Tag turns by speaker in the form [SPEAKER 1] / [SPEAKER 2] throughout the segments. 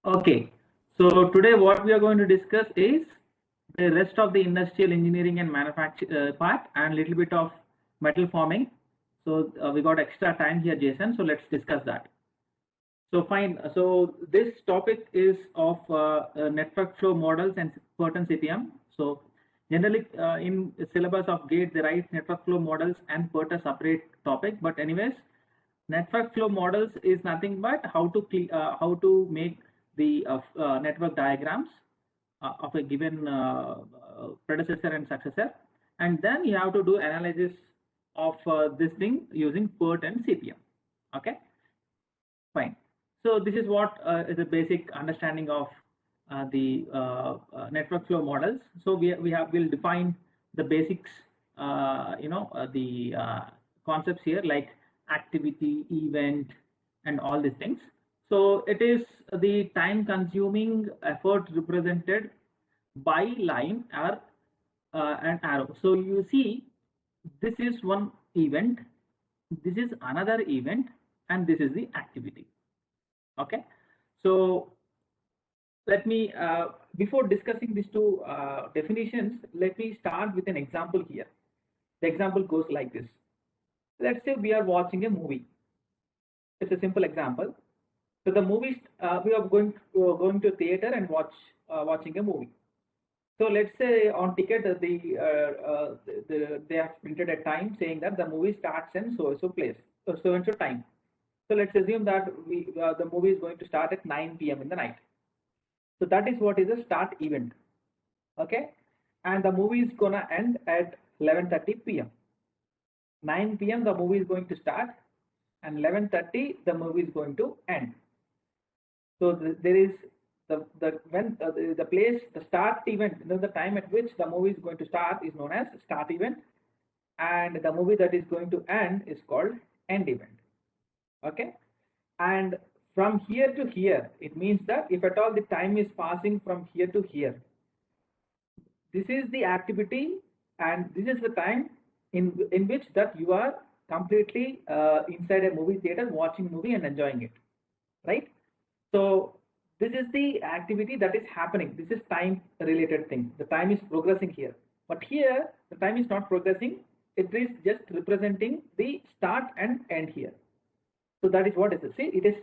[SPEAKER 1] Okay, so today what we are going to discuss is the rest of the industrial engineering and manufacture part and little bit of metal forming. So we got extra time here, Jason. So let's discuss that. So fine. So this topic is of network flow models and certain CPM. So generally in the syllabus of GATE, they write network flow models and PERT a separate topic. But anyways, network flow models is nothing but how to make the network diagrams of a given predecessor and successor, and then you have to do analysis of this thing using PERT and CPM. Okay, fine. So this is what is a basic understanding of the network flow models. So we'll define the basics, the concepts here like activity, event, and all these things. So it is the time consuming effort represented by line or an arrow. So you see, this is one event, this is another event, and this is the activity. Okay, so let me before discussing these two definitions, let me start with an example here. The example goes like this. Let's say we are watching a movie. It's a simple example. So the movies, we are going to theater and watching a movie. So let's say on ticket they have printed a time saying that the movie starts in so place, so and so time. So let's assume that the movie is going to start at 9 p.m. in the night. So that is what is a start event. Okay, and the movie is gonna end at 11:30 p.m. 9 p.m. the movie is going to start, and 11:30 the movie is going to end. So there is the place, the start event, the time at which the movie is going to start is known as start event, and the movie that is going to end is called end event. Okay, and from here to here, it means that if at all the time is passing from here to here, this is the activity, and this is the time in which that you are completely inside a movie theater watching movie and enjoying it, right? So this is the activity that is happening. This is time related thing. The time is progressing here, but here the time is not progressing. It is just representing the start and end here. So that is what it is. See, it is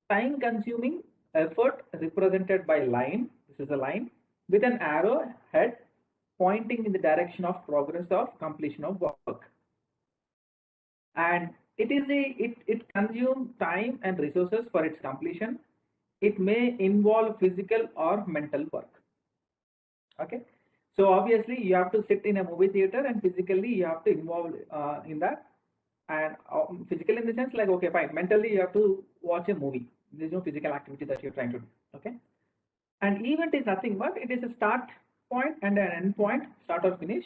[SPEAKER 1] time consuming effort represented by line. This is a line with an arrow head pointing in the direction of progress of completion of work. And it consumes time and resources for its completion. It may involve physical or mental work. Okay, so obviously you have to sit in a movie theater and physically you have to involve in that, and physical in the sense like, okay, fine, mentally you have to watch a movie. There's no physical activity that you're trying to do. Okay, and event is nothing but it is a start point and an end point, start or finish,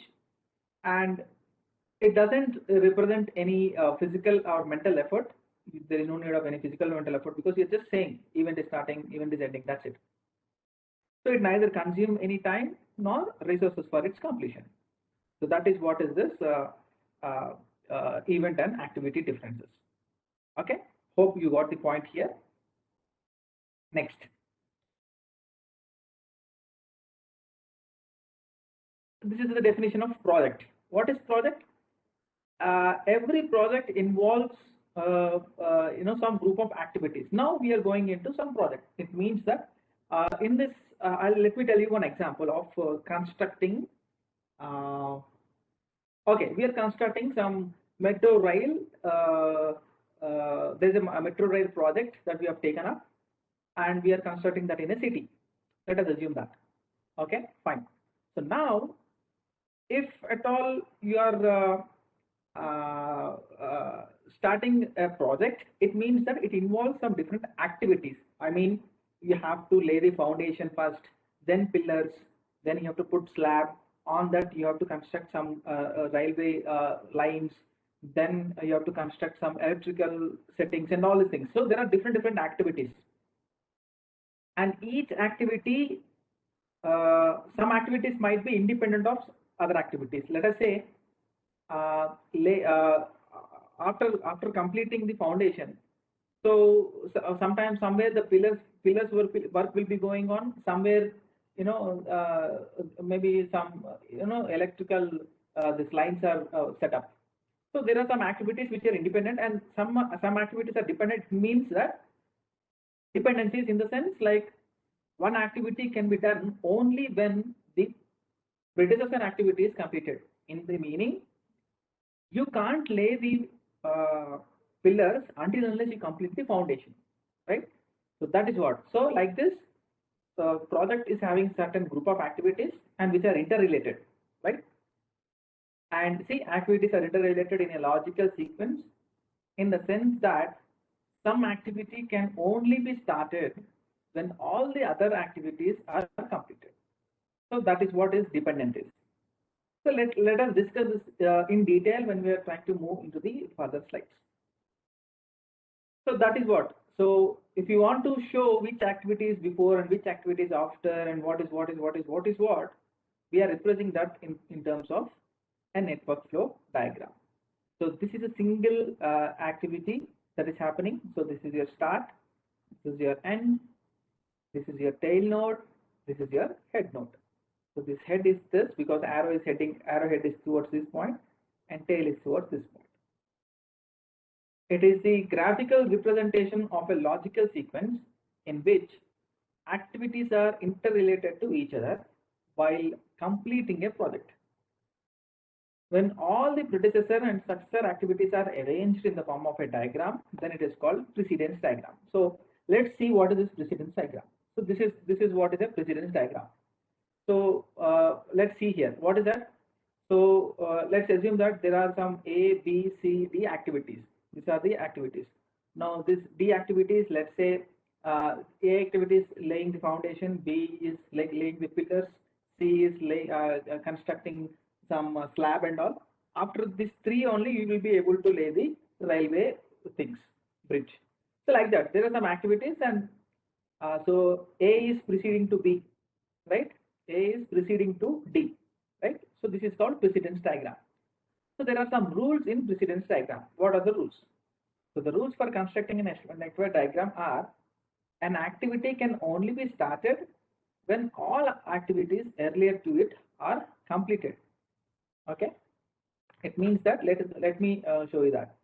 [SPEAKER 1] and it doesn't represent any physical or mental effort. There is no need of any physical or mental effort because you're just saying event is starting, event is ending, that's it. So it neither consumes any time nor resources for its completion. So that is what is this event and activity differences. Okay, hope you got the point here. Next, this is the definition of project. What is project? Every project involves some group of activities. Now we are going into some project. It means that in this, let me tell you one example of constructing. Okay, we are constructing some metro rail. There's a metro rail project that we have taken up, and we are constructing that in a city. Let us assume that. Okay, fine. So now, if at all you are starting a project, it means that it involves some different activities. I mean, you have to lay the foundation first, then pillars, then you have to put slab. On that, you have to construct some railway lines. Then you have to construct some electrical settings and all these things. So there are different activities, and each activity, some activities might be independent of other activities. Let us say after completing the foundation, so sometimes somewhere the pillars work will be going on somewhere, maybe some, electrical, these lines are set up. So there are some activities which are independent and some activities are dependent. Means that dependencies in the sense like one activity can be done only when the predecessor activity is completed. In the meaning, you can't lay the pillars until unless you complete the foundation, right? So that is what. So like this, the project is having certain group of activities and which are interrelated, right? And see, activities are interrelated in a logical sequence in the sense that some activity can only be started when all the other activities are completed. So that is what is dependent is. So let us discuss this in detail when we are trying to move into the further slides. So that is what. So if you want to show which activity is before and which activity is after and what is what, we are representing that in terms of a network flow diagram. So this is a single activity that is happening. So this is your start, this is your end, this is your tail node, this is your head node. So this head is this because arrowhead is towards this point and tail is towards this point. It is the graphical representation of a logical sequence in which activities are interrelated to each other while completing a project. When all the predecessor and successor activities are arranged in the form of a diagram, then it is called precedence diagram. So let's see what is this precedence diagram. So this is what is a precedence diagram. So let's see here. What is that? So let's assume that there are some A, B, C, D activities. These are the activities. Now this D activities, let's say A activity is laying the foundation, B is like laying the pillars, C is constructing some slab and all. After these three only you will be able to lay the railway things, bridge. So like that, there are some activities and so A is preceding to B, right? A is preceding to D, right? So this is called precedence diagram. So there are some rules in precedence diagram. What are the rules? So the rules for constructing a network diagram are: an activity can only be started when all activities earlier to it are completed. Okay, it means that let me show you that.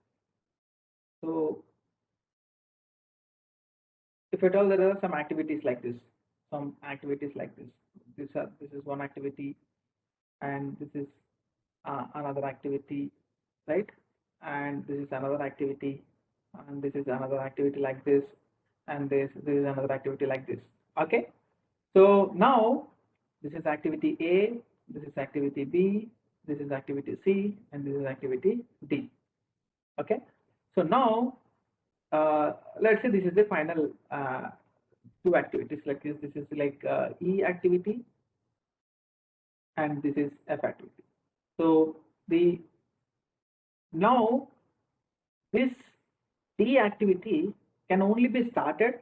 [SPEAKER 1] So if at all there are some activities like this, this is one activity and this is another activity, right? And this is another activity and this is another activity like this, and this is another activity like this. Okay, so now this is activity A, this is activity B, this is activity C, and this is activity D. Okay, so now let's say this is the final two activities like this. This is like E activity and this is F activity. So now this D activity can only be started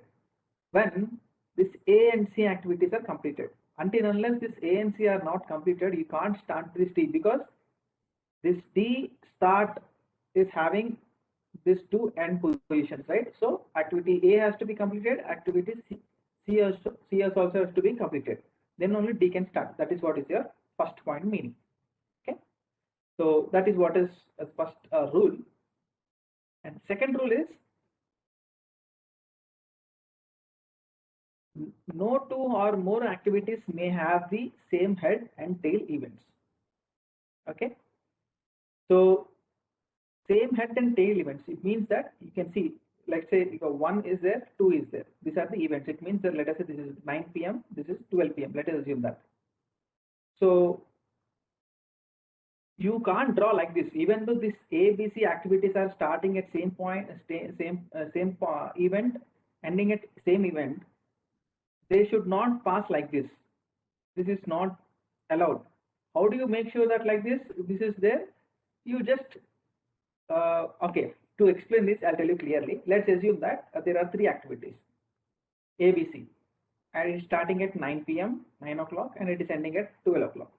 [SPEAKER 1] when this A and C activities are completed. Until unless this A and C are not completed, you can't start this D, because this D start is having these two end positions, right? So activity A has to be completed, activity C also has to be completed. Then only D can start. That is what is your first point meaning. Okay, so that is what is a first rule. And second rule is no two or more activities may have the same head and tail events. Okay, so same head and tail events, it means that you can see, let's say 1 is there, 2 is there. These are the events. It means that let us say this is 9 p.m., this is 12 p.m. Let us assume that. So you can't draw like this, even though these A, B, C activities are starting at same point, same event, ending at same event. They should not pass like this. This is not allowed. How do you make sure that like this is there? You just okay, to explain this, I'll tell you clearly. Let's assume that there are three activities A, B, C, and it's starting at 9 p.m., 9 o'clock, and it is ending at 12 o'clock.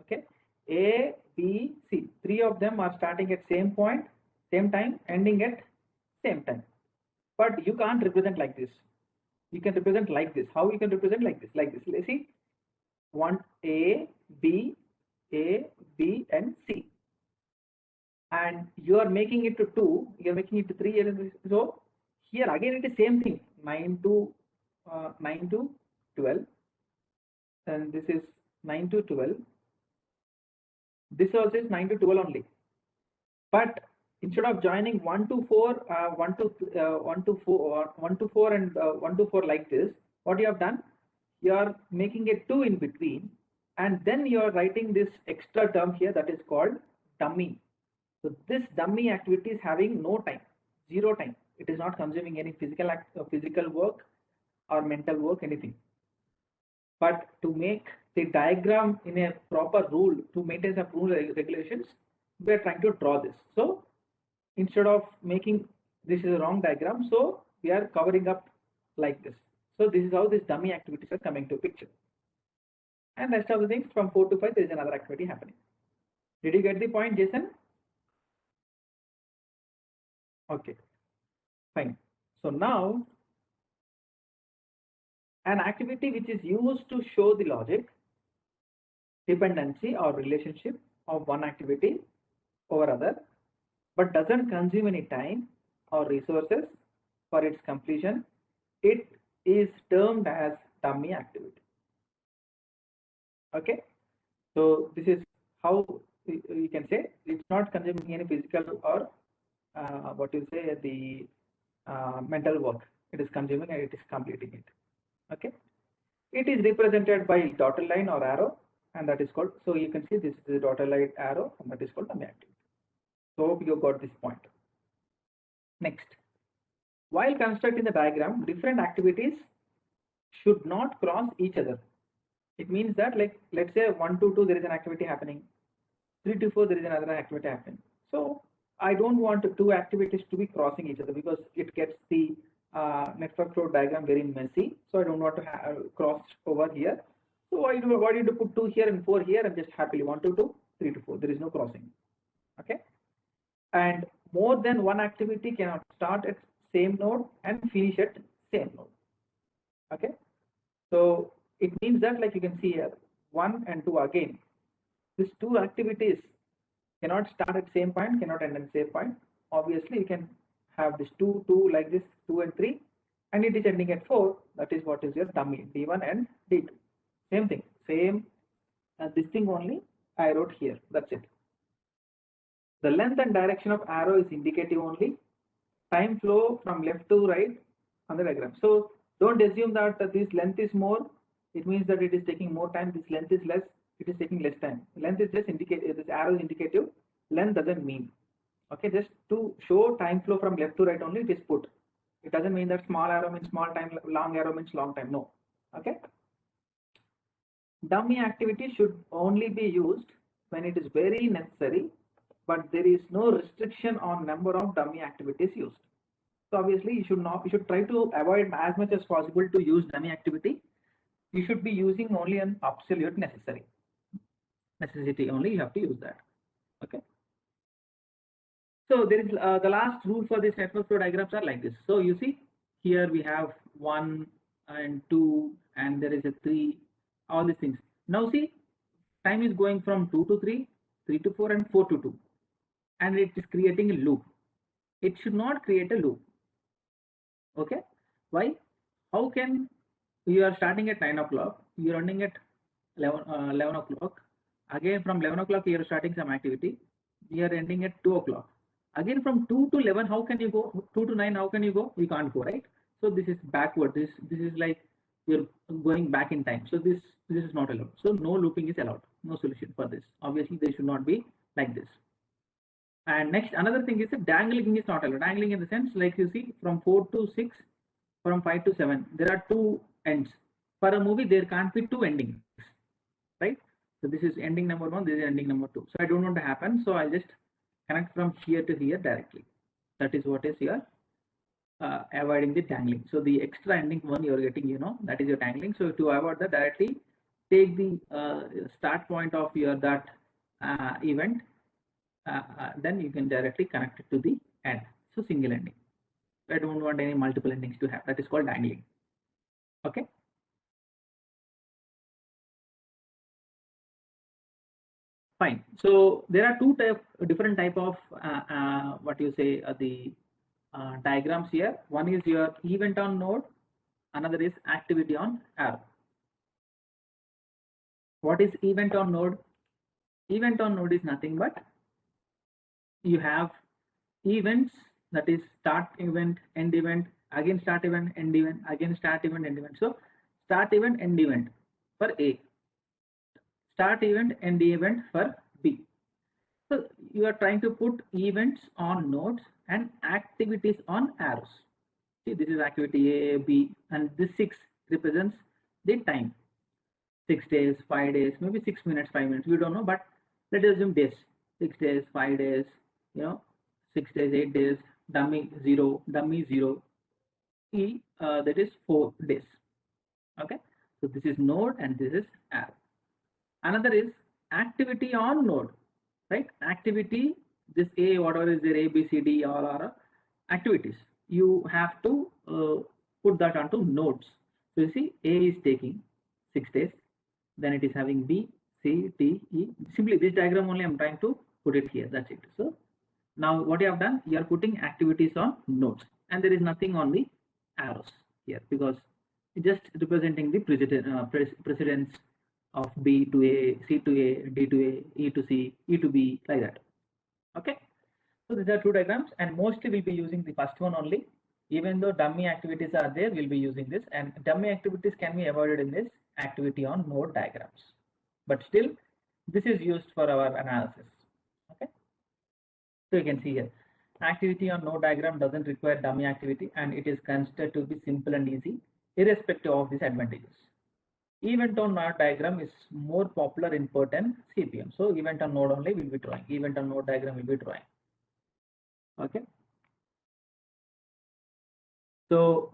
[SPEAKER 1] Okay, A, B, C, three of them are starting at same point, same time, ending at same time. But you can't represent like this. you can represent like this. How you can represent like this? Let's see, one A, B, and C, and you are making it to 2. You are making it to 3. So here again it is same thing. 9 to 12, and this is 9 to 12. This also is 9 to 12 only. But instead of joining 1 to 4, 1 to 4 and 1 to 4 like this, what you have done, you are making a 2 in between, and then you are writing this extra term here that is called dummy. So this dummy activity is having no time, 0 time. It is not consuming any physical work or mental work, anything. But to make the diagram in a proper rule, to maintain some rule regulations, we are trying to draw this. So instead of making this is a wrong diagram, so we are covering up like this. So this is how these dummy activities are coming to picture. And rest of the things from 4 to 5, there is another activity happening. Did you get the point, Jason? Okay, fine. So now an activity which is used to show the logic, dependency or relationship of one activity over other, but doesn't consume any time or resources for its completion, it is termed as dummy activity. Okay, so this is how you can say it's not consuming any physical or what you say the mental work. It is consuming and it is completing it. Okay, it is represented by dotted line or arrow, and that is called, so you can see this is the dotted line arrow, and that is called dummy activity. So hope you got this point. Next, while constructing the diagram, different activities should not cross each other. It means that, like, let's say 1 to 2 there is an activity happening, 3 to 4 there is another activity happening. So I don't want 2 activities to be crossing each other because it gets the network flow diagram very messy. So I don't want to have cross over here. So why do you put 2 here and 4 here and just happily 1 to 2, 3 to 4. There is no crossing. Okay. And more than one activity cannot start at same node and finish at same node. Okay. So it means that, like you can see here, 1 and 2 again. These 2 activities cannot start at same point, cannot end at same point. Obviously, you can have this 2, 2 like this, 2 and 3, and it is ending at 4. That is what is your dummy, D1 and D2. Same thing, same this thing only I wrote here. That's it. The length and direction of arrow is indicative only. Time flow from left to right on the diagram. So don't assume that this length is more. It means that it is taking more time. This length is less. It is taking less time. Length is just indicative. This arrow is indicative. Length doesn't mean. Okay, just to show time flow from left to right only it is put. It doesn't mean that small arrow means small time, long arrow means long time. No. Okay. Dummy activity should only be used when it is very necessary, but there is no restriction on number of dummy activities used. So obviously you should try to avoid as much as possible to use dummy activity. You should be using only an absolute necessity only you have to use that. Okay. So there is the last rule for this network flow diagrams are like this. So you see here we have 1 and 2 and there is a 3, all these things. Now see, time is going from 2 to 3, 3 to 4 and 4 to 2, and it is creating a loop. It should not create a loop. Okay, why? How can you are starting at 9 o'clock, you are running at 11 o'clock, again from 11 o'clock you are starting some activity, you are ending at 2 o'clock. Again from 2 to 11, how can you go? 2 to 9, how can you go? You can't go, right? So this is backward. This is like you're going back in time. So this is not allowed. So no looping is allowed. No solution for this. Obviously, they should not be like this. And next, another thing is that dangling is not allowed. Dangling in the sense, like you see, from 4 to 6, from 5 to 7, there are 2 ends. For a movie, there can't be 2 endings, right? So this is ending number 1, this is ending number 2. So I don't want to happen. So I'll just connect from here to here directly. That is what is here. Avoiding the dangling. So the extra ending one you are getting, that is your dangling. So to avoid that, directly take the start point of your that event. Then you can directly connect it to the end. So single ending. I don't want any multiple endings to have. That is called dangling. Okay. Fine. So there are different type of what you say the diagrams here. One is your event on node, another is activity on arrow. What is event on node? Event on node is nothing but you have events, that is start event, end event, again start event, end event, again start event, end event. So start event, end event for A, start event, end event for B. So you are trying to put events on nodes and activities on arrows. See, this is activity A, B, and this 6 represents the time. 6 days, 5 days, maybe 6 minutes, 5 minutes, we don't know, but let us assume days. 6 days, 5 days, 6 days, 8 days, dummy 0, E, that is 4 days. Okay, so this is node and this is arrow. Another is activity on node, right? Activity, this A, whatever is there, A, B, C, D, all are activities. You have to put that onto nodes. So you see, A is taking 6 days, then it is having B, C, D, E. Simply this diagram only I'm trying to put it here. That's it. So now what you have done, you are putting activities on nodes, and there is nothing on the arrows here because it's just representing the precedence of B to A, C to A, D to A, E to C, E to B, like that. Okay. So these are two diagrams, and mostly we'll be using the first one only. Even though dummy activities are there, we'll be using this, and dummy activities can be avoided in this activity on node diagrams. But still, this is used for our analysis. Okay. So you can see here, activity on node diagram doesn't require dummy activity, and it is considered to be simple and easy, irrespective of these advantages. Event on node diagram is more popular in PERT and CPM. So event on node only will be drawing. Event on node diagram will be drawing. Okay. So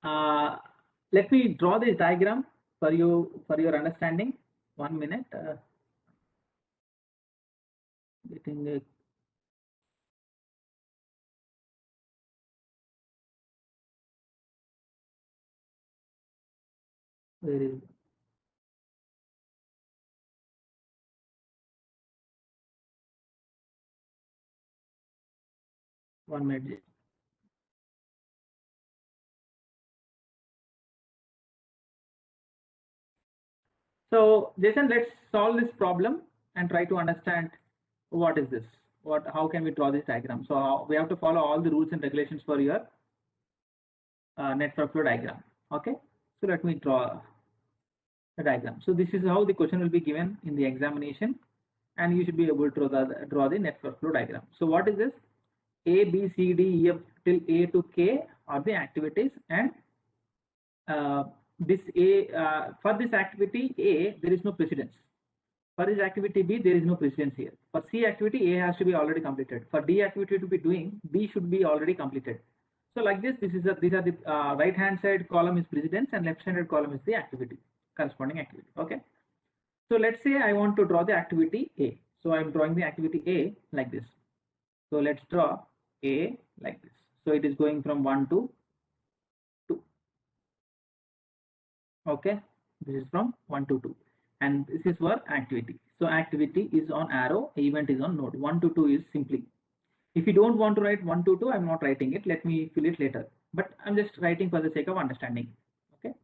[SPEAKER 1] let me draw this diagram for you for your understanding. 1 minute. Getting a very one minute. So Jason, let's solve this problem and try to understand what is this. How can we draw this diagram? So we have to follow all the rules and regulations for your network flow diagram. Okay. So let me draw the diagram. So this is how the question will be given in the examination, and you should be able to draw the network flow diagram. So what is this? A, B, C, D, E, F till A to K are the activities, and this A for this activity A there is no precedence. For this activity B there is no precedence here. For C activity A has to be already completed. For D activity to be doing, B should be already completed. So like this, these are the right hand side column is precedence and left handed column is the activity, corresponding activity. Okay. So let's say I want to draw the activity A. So I'm drawing the activity A like this. So let's draw A like this. So it is going from 1 to 2. Okay, this is from 1 to 2, and this is for activity. So activity is on arrow, event is on node. 1 to 2 is simply. If you don't want to write 1 to 2, I'm not writing it. Let me fill it later. But I'm just writing for the sake of understanding. Okay,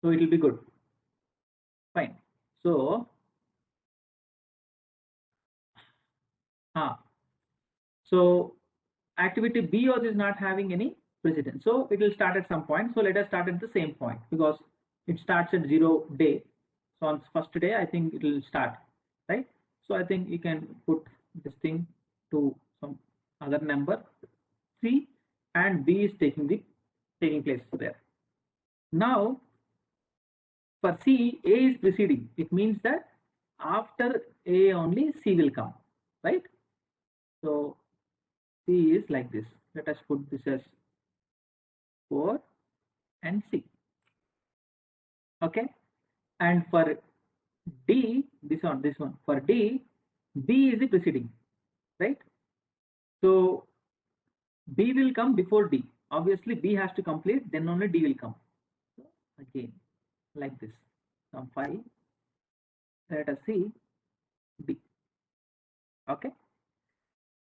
[SPEAKER 1] so it will be good. Fine. So, so activity B also is not having any precedence. So it will start at some point. So let us start at the same point because it starts at 0 day. So on first day, I think it will start, right? So I think you can put this thing to some other number 3, and B is taking place there. Now for C, A is preceding. It means that after A only C will come, right? So C is like this. Let us put this as 4 and C. Okay, and for D, this one for D, B is the preceding, right? So B will come before D. Obviously, B has to complete, then only D will come. So again like this. From 5, let us see D. Okay.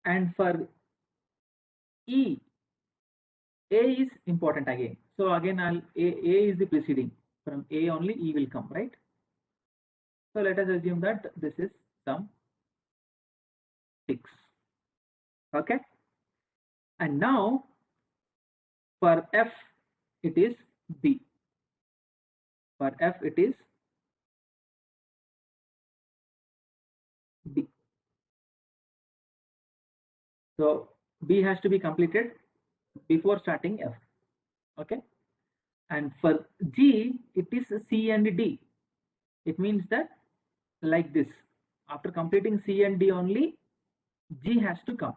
[SPEAKER 1] And for E, A is important again. So again, A is the preceding. From A only E will come, right? So let us assume that this is some 6. Okay. And now for F, it is B. For F, it is B. So B has to be completed before starting F. Okay. And for G, it is C and D. It means that like this. After completing C and D only, G has to come.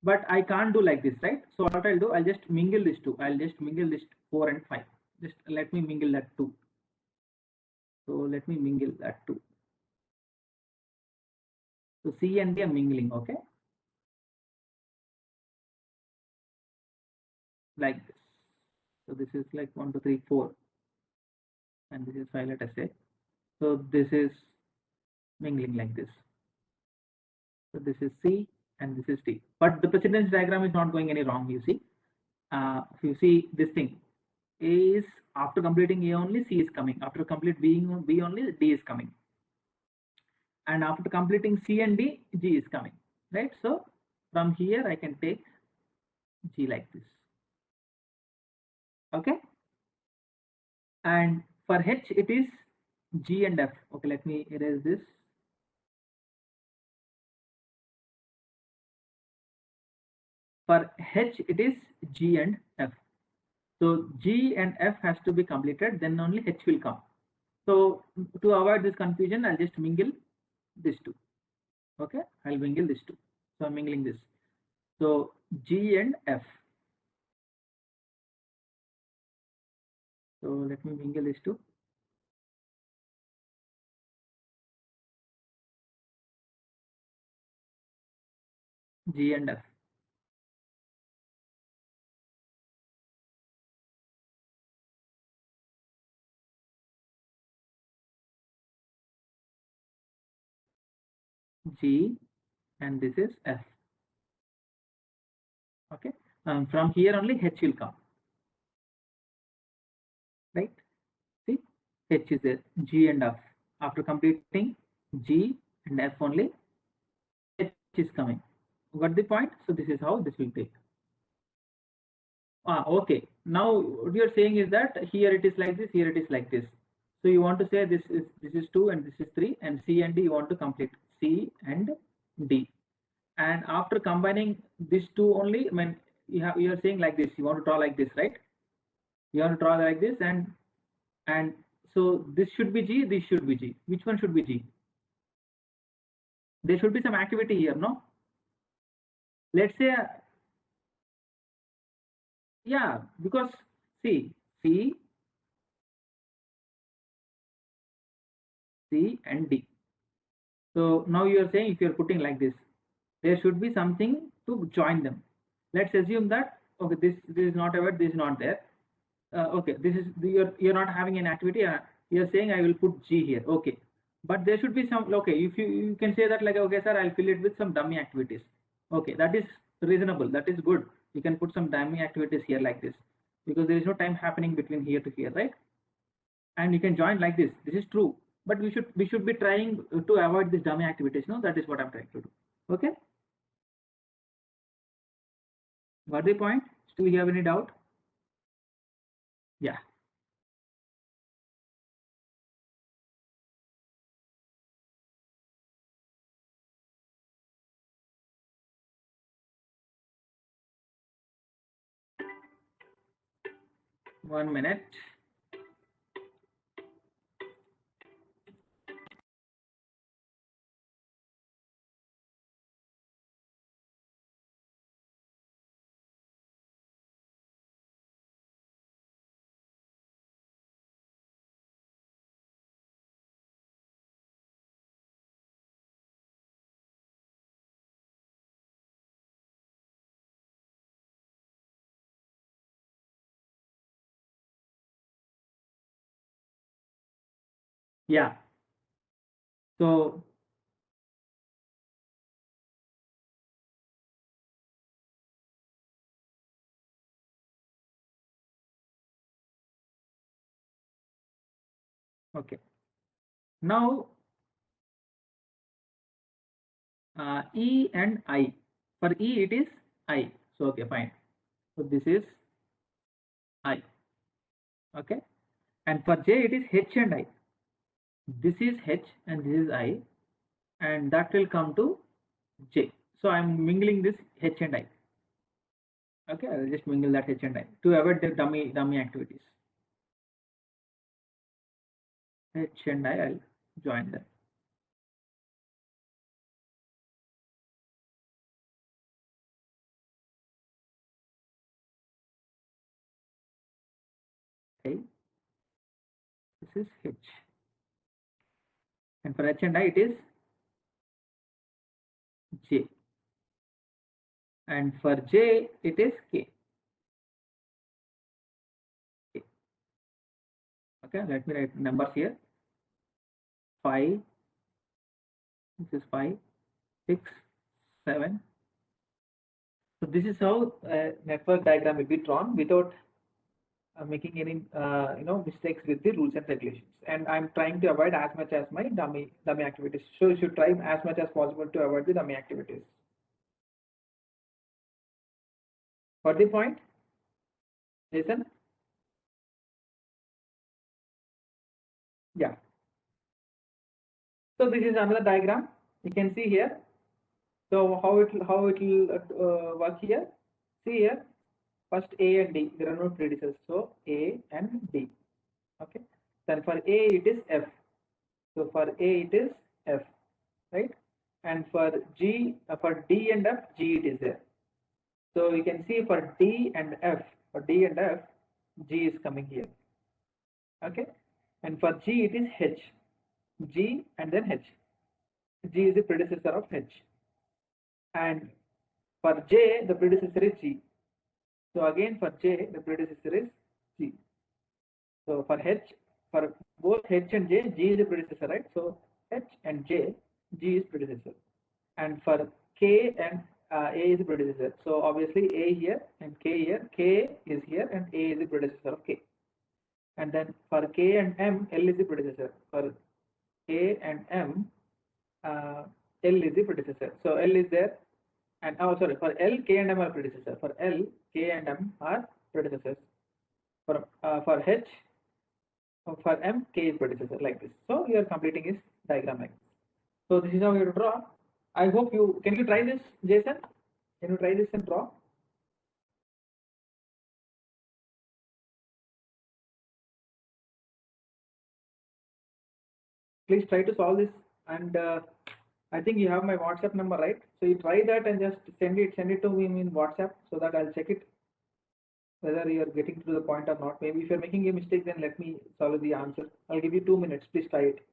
[SPEAKER 1] But I can't do like this, right? So what I'll do, I'll just mingle these two. I'll just mingle this 4 and 5. Just let me mingle that 2. So let me mingle that 2. So C and D are mingling, okay? Like this. So this is like 1, 2, 3, 4. And this is 5, let us say. So this is mingling like this. So this is C and this is D. But the precedence diagram is not going any wrong, you see. If you see this thing, A is after completing A only, C is coming. After complete B only, D is coming. And after completing C and D, G is coming, right? So from here, I can take G like this. Okay. And for H, it is G and F. Okay, let me erase this. For H, it is G and F. So G and F has to be completed, then only H will come. So to avoid this confusion, I'll just mingle these two. Okay, I'll mingle these two. So I'm mingling this. So G and F. So let me mingle these two. G and F. G and this is F. Okay. From here only H will come. Right? See, H is there. G and F. After completing G and F only, H is coming. Got the point? So this is how this will take. Okay. Now what you're saying is that here it is like this, here it is like this. So you want to say this is 2 and this is 3, and C and D you want to complete C and D. And after combining these two only, I mean, you are saying like this. You want to draw like this, right? You want to draw like this, and so this should be G. This should be G. Which one should be G? There should be some activity here, no? Let's say, yeah, because see, C, C and D. So now you are saying if you are putting like this, there should be something to join them. Let's assume that okay, this is not ever, this is not there. Okay, this is you're not having an activity. You're saying I will put G here. Okay, but there should be some. Okay, if you can say that like okay, sir, I'll fill it with some dummy activities. Okay, that is reasonable. That is good. You can put some dummy activities here like this because there is no time happening between here to here, right? And you can join like this. This is true, but we should be trying to avoid these dummy activities. No, that is what I'm trying to do. Okay, got the point? Still, you have any doubt? Yeah. 1 minute. Yeah. So okay. Now E and I. For E it is I. So okay, fine. So this is I. Okay. And for J it is H and I. This is H and this is I, and that will come to J. So I'm mingling this H and I. Okay, I'll just mingle that H and I to avoid the dummy activities. H and I'll join them. Okay, this is H. And for H and I it is J. And for J it is K. Okay, let me write numbers here. 5, this is 5, 6, 7. So this is how network diagram will be drawn without making any mistakes with the rules and regulations. And I'm trying to avoid as much as my dummy activities. So you should try as much as possible to avoid the dummy activities. Got the point? Listen. Yeah. So this is another diagram. You can see here. So how it will work here? See here. First A and D. There are no predecessors. So A and D. Okay. Then for A it is F. So for A it is F, right? And for D and F, G it is there. So you can see for D and F, G is coming here. Okay. And for G it is H. G and then H. G is the predecessor of H. And for J, the predecessor is G. So again for J, the predecessor is G. So for H, for both H and J, G is the predecessor, right? So H and J, G is predecessor. And for K and A is the predecessor. So obviously A here and K here, K is here and A is the predecessor of K. And then for K and M, L is the predecessor. For K and M, L is the predecessor. So L is there. And oh, sorry, for L, K and M are predecessor. For L, K and M are predecessors. For H, for M, K is predecessor like this. So you are completing his diagram like this. So this is how you have to draw. I hope you can you try this, Jason? Can you try this and draw? Please try to solve this. And I think you have my WhatsApp number, right? So you try that and just send it to me in WhatsApp so that I'll check it whether you are getting to the point or not. Maybe if you're making a mistake, then let me solve the answer. I'll give you 2 minutes. Please try it.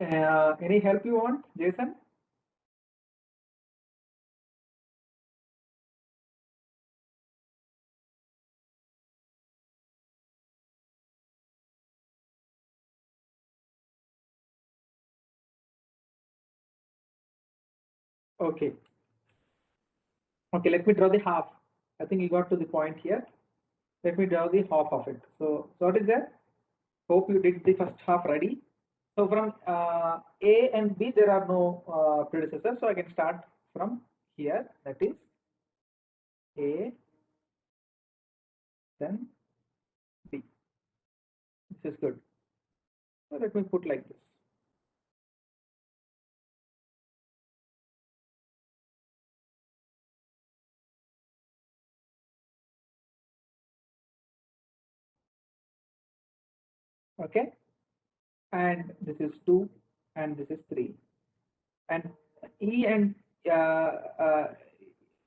[SPEAKER 1] Any help you want, Jason? Okay. Okay, let me draw the half. I think you got to the point here. Let me draw the half of it. So what is that? Hope you did the first half ready. So from A and B, there are no predecessors. So I can start from here. That is A, then B. This is good. So let me put like this. Okay. And this is 2 and this is 3. And E and uh,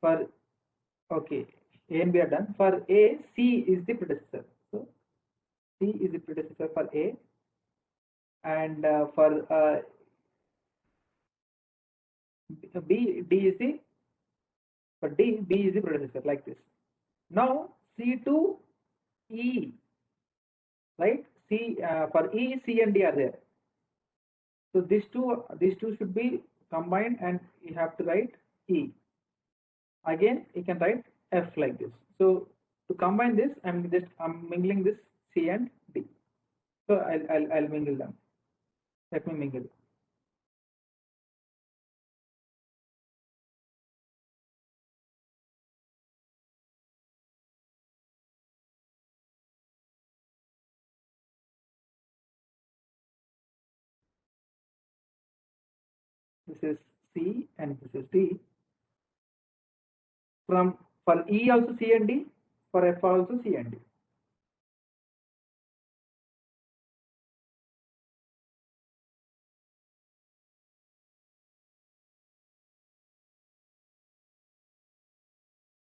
[SPEAKER 1] for, okay, A and B are done. For A, C is the predecessor. So C is the predecessor for A, and for D is the, for D, B is the predecessor, like this. Now C to E, right? C for E, C and D are there. So these two should be combined, and you have to write E. Again, you can write F like this. So to combine this, I'm mingling this C and D. So I'll mingle them. Let me mingle. This is C and this is D. From for E also C and D, for F also C and D.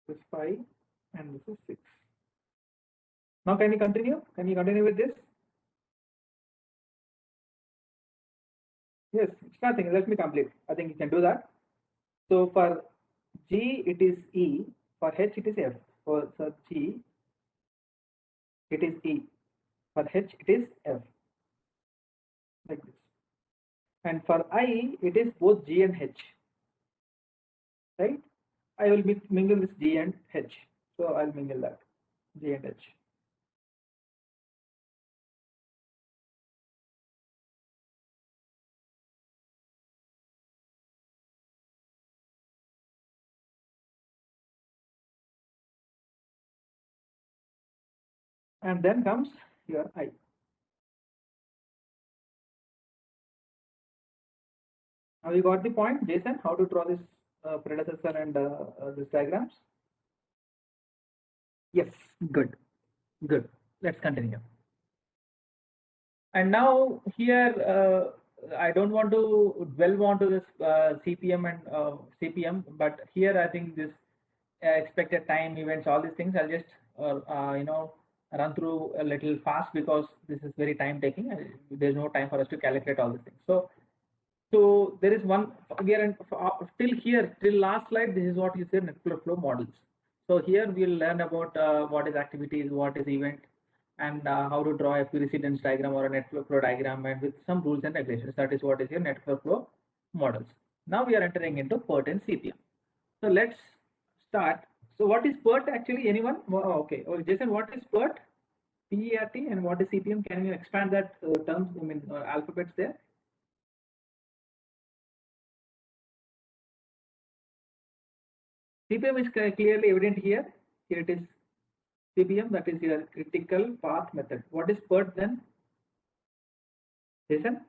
[SPEAKER 1] This is 5 and this is 6. Now can you continue? Can you continue with this? Yes, it's nothing. Let me complete. I think you can do that. So for G it is E, for H it is F. For G it is E, for H it is F, like this. And for I it is both G and H, right? I will mingle this G and H. So I'll mingle that G and H. And then comes your I. Now you got the point, Jason, how to draw this predecessor and this diagrams? Yes, good, good. Let's continue. And now here, I don't want to delve onto this CPM and CPM, but here I think this expected time, events, all these things, I'll just run through a little fast because this is very time taking. There's no time for us to calculate all these things. So there is one here, and till here, till last slide, this is what you said, network flow models. So here we'll learn about what is activities, what is event, and how to draw a precedence diagram or a network flow diagram, and with some rules and regulations. That is what is your network flow models. Now we are entering into PERT and CPM. So let's start. So what is PERT actually? Anyone? Oh, okay. Oh, Jason, what is PERT? PERT, and what is CPM? Can you expand that terms? I mean alphabets there. CPM is clearly evident here. Here it is CPM, that is your critical path method. What is PERT then? Jason?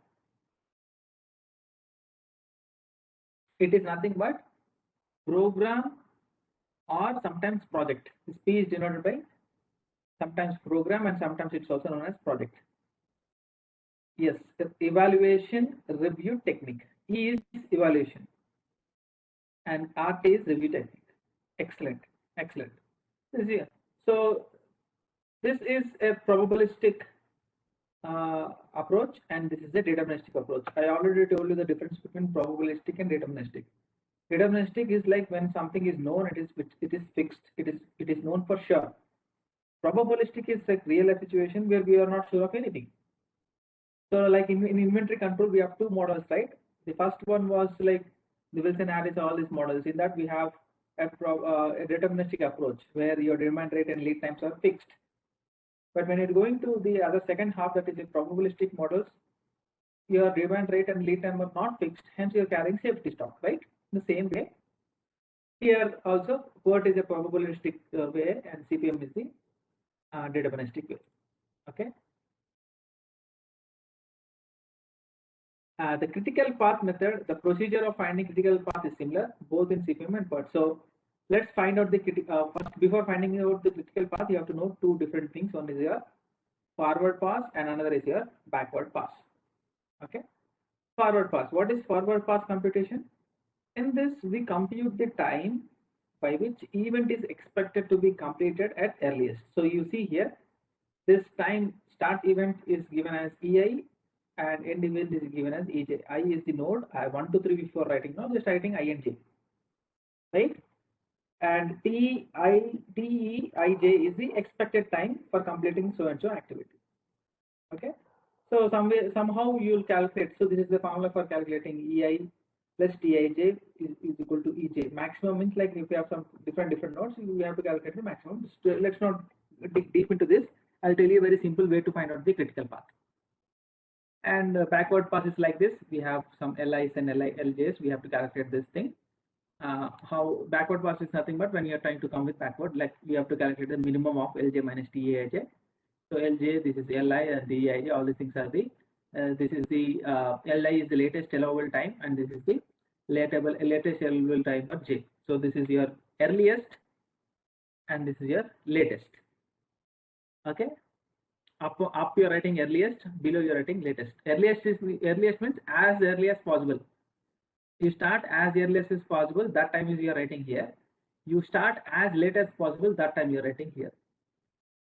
[SPEAKER 1] It is nothing but program or sometimes project. This P is denoted by sometimes program and sometimes it's also known as project. Yes, the evaluation review technique. E is evaluation and RT is review technique. Excellent, excellent. This is here. So this is a probabilistic approach, and this is the deterministic approach. I already told you the difference between probabilistic and deterministic. Deterministic is like when something is known, it is fixed, it is known for sure. Probabilistic is like real life situation where we are not sure of anything. So like in inventory control, we have two models, right? The first one was like the Wilson Harris, all these models. In that we have a deterministic approach where your demand rate and lead times are fixed. But when you're going to the other second half, that is a probabilistic models, your demand rate and lead time are not fixed, hence you're carrying safety stock, right? In the same way, here also, PERT is a probabilistic way and CPM is the deterministic way. Okay. The critical path method, the procedure of finding critical path is similar both in CPM and PERT. So let's find out the first. Before finding out the critical path, you have to know two different things. One is your forward pass and another is your backward pass. Okay. Forward pass. What is forward pass computation? In this, we compute the time by which event is expected to be completed at earliest. So you see here, this time start event is given as EI and end event is given as EJ. I is the node. I 1, 2, 3 before writing now, just writing I and J, right? And TE, IJ is the expected time for completing so and so activity. Okay. So somehow you will calculate. So this is the formula for calculating EI plus TIJ is equal to EJ. Maximum means like if you have some different nodes, you have to calculate the maximum. Let's not dig deep into this. I'll tell you a very simple way to find out the critical path. And backward pass is like this. We have some LIs and LJs. We have to calculate this thing. How backward pass is nothing but when you are trying to come with backward, like we have to calculate the minimum of LJ minus TAJ. So LJ, this is LI and DIJ, all these things are the, this is the, LI is the latest allowable time and this is the latest allowable time for J. So this is your earliest and this is your latest. Okay. Up you're writing earliest, below you're writing latest. Earliest means as early as possible. You start as early as possible, that time is you're writing here. You start as late as possible, that time you're writing here.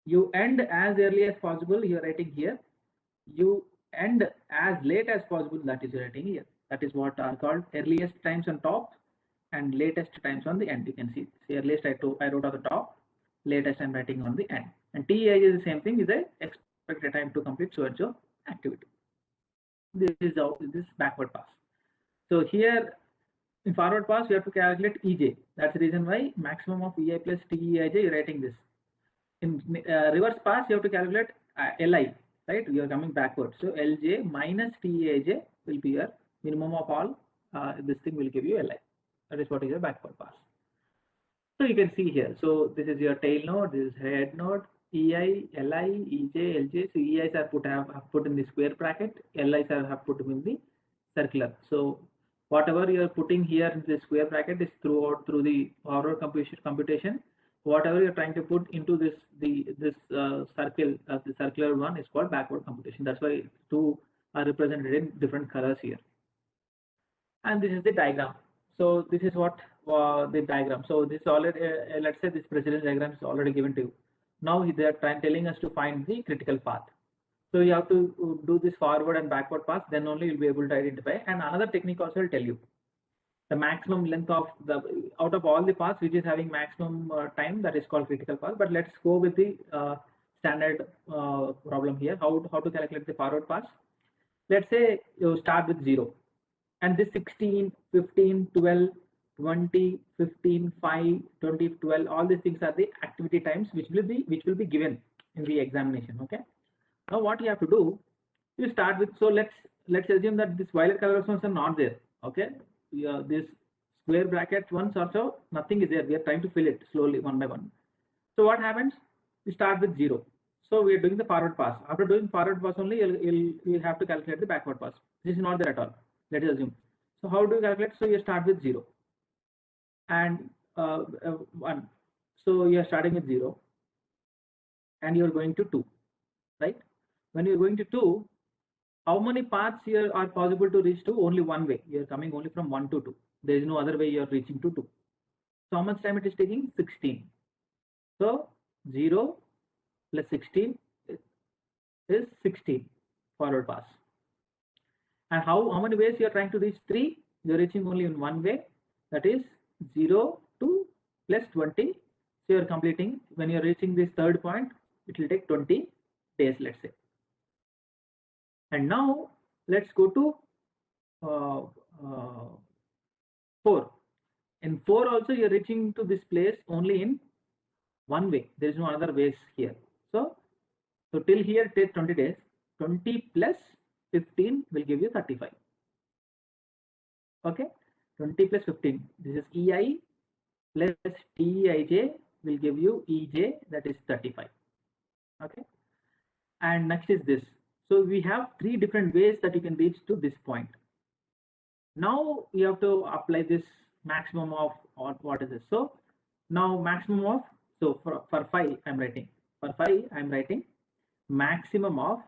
[SPEAKER 1] You end as early as possible, you're writing here. You end as late as possible, that is you're writing here. That is what are called earliest times on top and latest times on the end. You can see earliest I wrote on the top, latest I'm writing on the end. And TI is the same thing, is a expected time to complete so and so activity. This is how this backward pass. So here in forward pass, you have to calculate EJ. That's the reason why maximum of EI plus TEIJ, you're writing this. In reverse pass, you have to calculate LI, right? You are coming backwards. So LJ minus TEIJ will be your minimum of all. This thing will give you LI. That is what is your backward pass. So you can see here. So this is your tail node. This is head node. EI, LI, EJ, LJ. So EIs are put in the square bracket. LIs have put them in the circular. So whatever you are putting here in the square bracket is through the forward computation. Whatever you're trying to put into this circle, the circular one is called backward computation. That's why two are represented in different colors here. And this is the diagram. So this is what the diagram. So this already, let's say this precedence diagram is already given to you. Now they are telling us to find the critical path. So you have to do this forward and backward path, then only you'll be able to identify. And another technique also will tell you the maximum length of out of all the paths which is having maximum time, that is called critical path. But let's go with the standard problem here. How to calculate the forward path? Let's say you start with 0 and this 16, 15, 12, 20, 15, 5, 20, 12, all these things are the activity times which will be given in the examination. Okay. Now what you have to do, you start with, so let's assume that this violet color ones are not there. Okay. This square bracket ones also nothing is there. We are trying to fill it slowly one by one. So what happens? You start with 0. So we are doing the forward pass. After doing forward pass only, you'll have to calculate the backward pass. This is not there at all. Let us assume. So how do you calculate? So you start with 0 and 1. So you are starting with 0 and you are going to 2, right? When you are going to 2, how many paths here are possible to reach to? Only one way. You are coming only from 1 to 2. There is no other way you are reaching to 2. So how much time it is taking? 16. So 0 plus 16 is 16. forward pass. And how many ways you are trying to reach 3? You are reaching only in one way, that is 0 to plus 20. So you are completing, when you are reaching this third point, it will take 20 days, let's say. And now let's go to 4. In 4 also you are reaching to this place only in one way. There is no other ways here. So till here it takes 20 days. 20 plus 15 will give you 35. Okay, 20 plus 15. This is EI plus TEIJ will give you EJ, that is 35. Okay, and next is this. So we have 3 different ways that you can reach to this point. Now you have to apply this maximum of, or what is this? So now maximum of, so for 5 I'm writing, for 5 I'm writing maximum of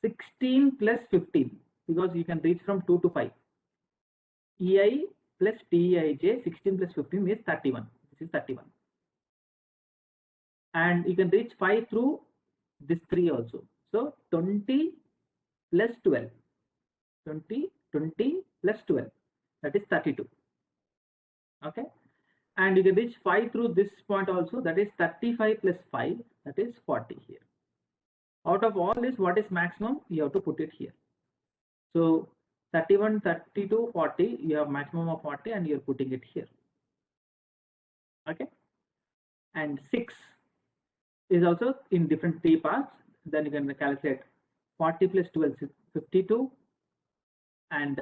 [SPEAKER 1] 16 plus 15, because you can reach from 2 to 5. EI plus TEIJ, 16 plus 15 is 31. This is 31. And you can reach 5 through this 3 also. So 20 plus 12. 20 plus 12, that is 32. Okay. And you can reach 5 through this point also, that is 35 plus 5, that is 40 here. Out of all this, what is maximum? You have to put it here. So 31, 32, 40, you have maximum of 40 and you're putting it here. Okay. And 6 is also in different 3 parts. Then you can calculate 40 plus 12 is 52, and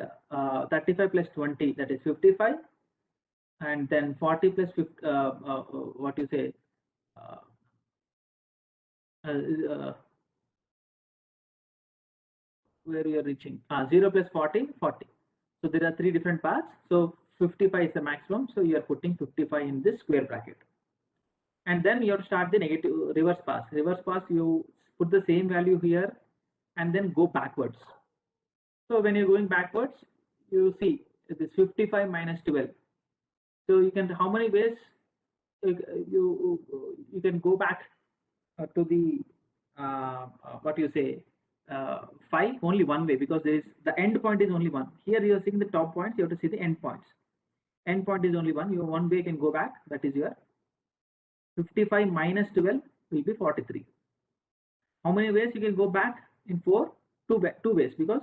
[SPEAKER 1] 35 plus 20, that is 55, and then 40 plus 50, what you say, where you are reaching, 0 plus 40, 40. So there are 3 different paths. So 55 is the maximum. So you are putting 55 in this square bracket. And then you have to start the negative reverse pass. Reverse pass, you put the same value here and then go backwards. So when you're going backwards, you see this 55 minus 12. So you can, how many ways you can go back to the what you say, 5? Only one way, because there is, the end point is only one. Here you are seeing the top points, you have to see the end points. End point is only one. You one way can go back, that is your 55 minus 12 will be 43. How many ways you can go back in 4? Two ways, because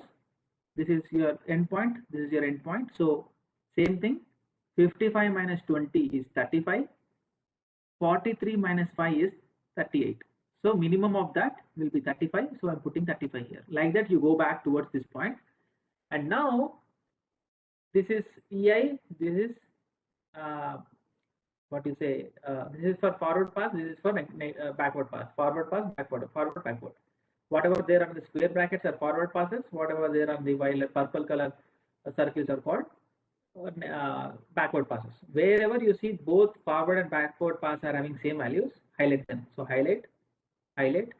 [SPEAKER 1] this is your end point, this is your end point. So same thing, 55 minus 20 is 35, 43 minus 5 is 38. So minimum of that will be 35. So I'm putting 35 here. Like that you go back towards this point. And now this is EI, this is what you say, this is for forward pass, this is for backward pass. Forward pass, backward, forward, backward. Whatever there are the square brackets are forward passes, whatever there are the violet purple color circles are called backward passes. Wherever you see both forward and backward pass are having same values, highlight them. So highlight, highlight,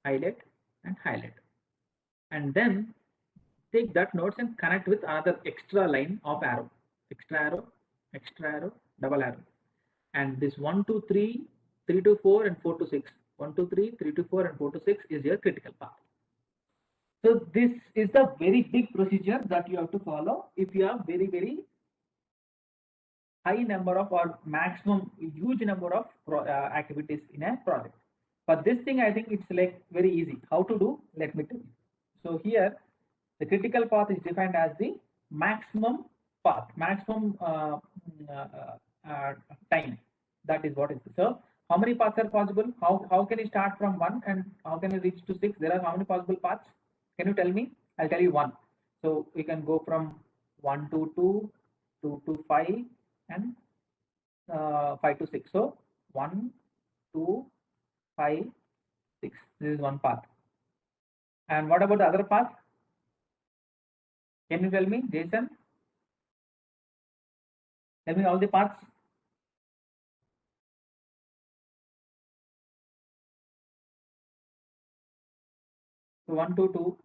[SPEAKER 1] highlight, and highlight. And then take that nodes and connect with another extra line of arrow, extra arrow, extra arrow, double arrow. And this 1 to 3, 3 to 4, and 4 to 6. 1 to 3, 3 to 4, and 4 to 6 is your critical path. So this is the very big procedure that you have to follow if you have very, very high number of, or maximum huge number of activities in a project. But this thing, I think it's like very easy. How to do? Let me tell you. So here, the critical path is defined as the maximum path, maximum time. That is what it is. So how many paths are possible? How can you start from 1 and how can you reach to 6? There are how many possible paths? Can you tell me? I'll tell you 1. So we can go from 1 to 2, 2 to 5, and 5 to 6. So 1, 2, 5, 6. This is one path. And what about the other path? Can you tell me, Jason? Tell me all the paths. So 1, 2, 2.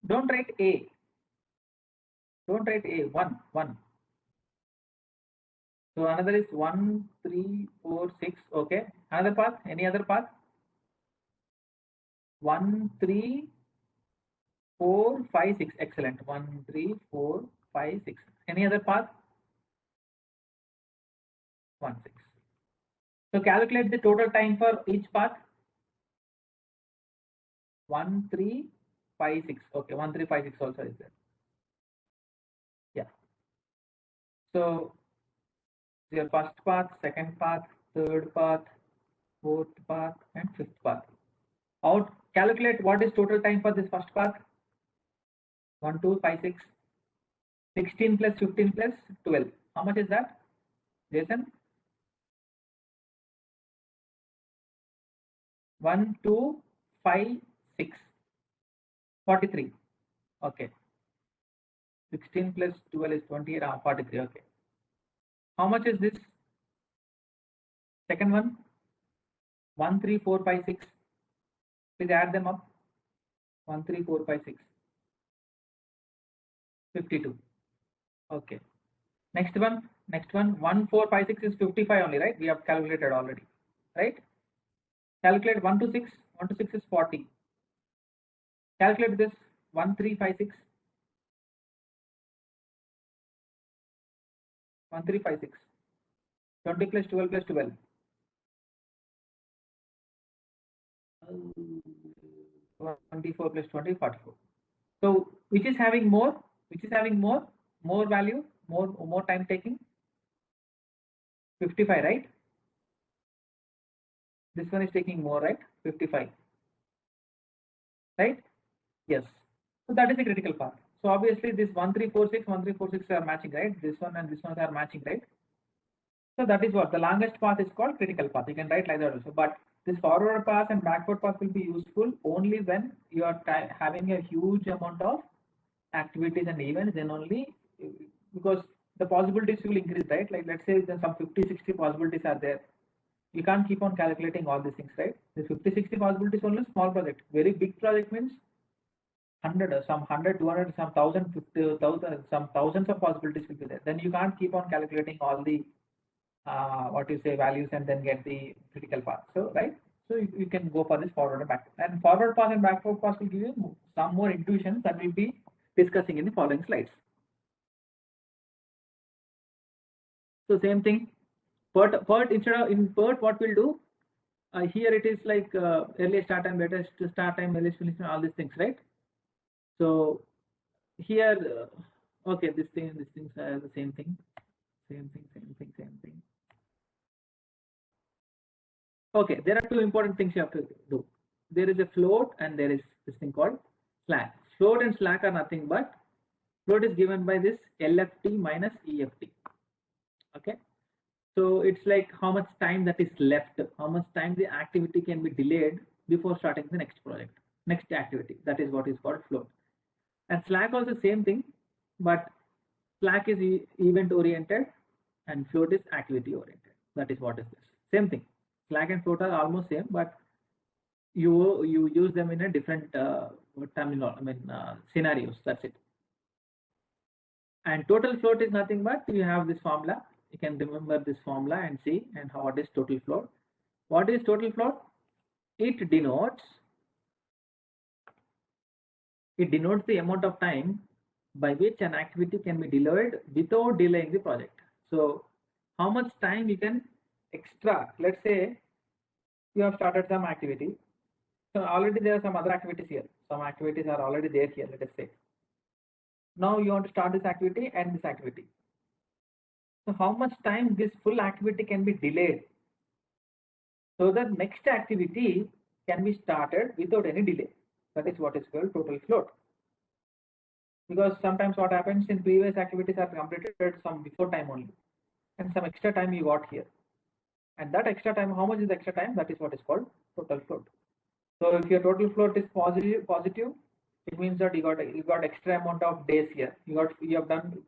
[SPEAKER 1] Don't write A. Don't write A. 1, 1. So another is 1, 3, 4, 6. Okay. Another path? Any other path? 1, 3, 4, 5, 6. Excellent. 1, 3, 4, 5, 6. Any other path? 1, 6. So calculate the total time for each path. 1, 3, 5, 6. Okay, 1, 3, 5, 6 also is there. Yeah. So your first path, second path, third path, fourth path, and fifth path. Out calculate what is total time for this first path. 1, 2, 5, 6. 16 plus 15 plus 12. How much is that, Jason? 1, 2, 5, 6. 43. Okay. 16 plus 12 is 28. 43. Okay. How much is this second one? 1, 3, 4, 5, 6. Please add them up. 1, 3, 4, 5, 6. 52. Okay. Next one. 1, 4, 5, 6 is 55 only, right? We have calculated already, right? Calculate 1 to 6. 1 to 6 is 40. Calculate this. 1, 3, 5, 6. 1, 3, 5, 6. 20 plus 12 plus 12. 24 plus 20, 44. So which is having more? Which is having more value, more time taking? 55, right? This one is taking more, right? 55, right? Yes. So that is the critical path. So obviously this 1346, 1346 are matching, right? This one and this one are matching, right? So that is what the longest path is called critical path. You can write like that also. But this forward path and backward path will be useful only when you are having a huge amount of activities and events, then only, because the possibilities will increase, right? Like let's say then some 50, 60 possibilities are there. You can't keep on calculating all these things, right? The 50, 60 possibilities only small project. Very big project means 100, some 100, 200, some 1,000, 50,000, some thousands of possibilities will be there. Then you can't keep on calculating all the what you say values and then get the critical path. So right. So you can go for this forward and backward. And forward path and backward path will give you some more intuitions that we'll be discussing in the following slides. So same thing. PERT instead of in PERT, what we'll do here it is like early start time, better start time, early finish time, all these things, right? So here, okay, these things are the same thing, same thing. Okay, there are two important things you have to do. There is a float and there is this thing called slack. Float and slack are nothing but float is given by this LFT minus EFT. Okay. So it's like how much time that is left, how much time the activity can be delayed before starting the next project, next activity. That is what is called float. And slack also same thing, but slack is event oriented and float is activity oriented. That is what is this. Same thing. Slack and float are almost same, but you use them in a different scenarios. That's it. And total float is nothing but you have this formula. You can remember this formula and see and what is total float. What is total float? It denotes the amount of time by which an activity can be delayed without delaying the project. So how much time you can extract? Let's say you have started some activity. So already there are some other activities here. Some activities are already there here, let us say. Now you want to start this activity and this activity. So how much time this full activity can be delayed so that next activity can be started without any delay. That is what is called total float. Because sometimes what happens in previous activities are completed some before time only and some extra time you got here. And that extra time, how much is the extra time? That is what is called total float. So if your total float is positive, it means that you got extra amount of days here. You have done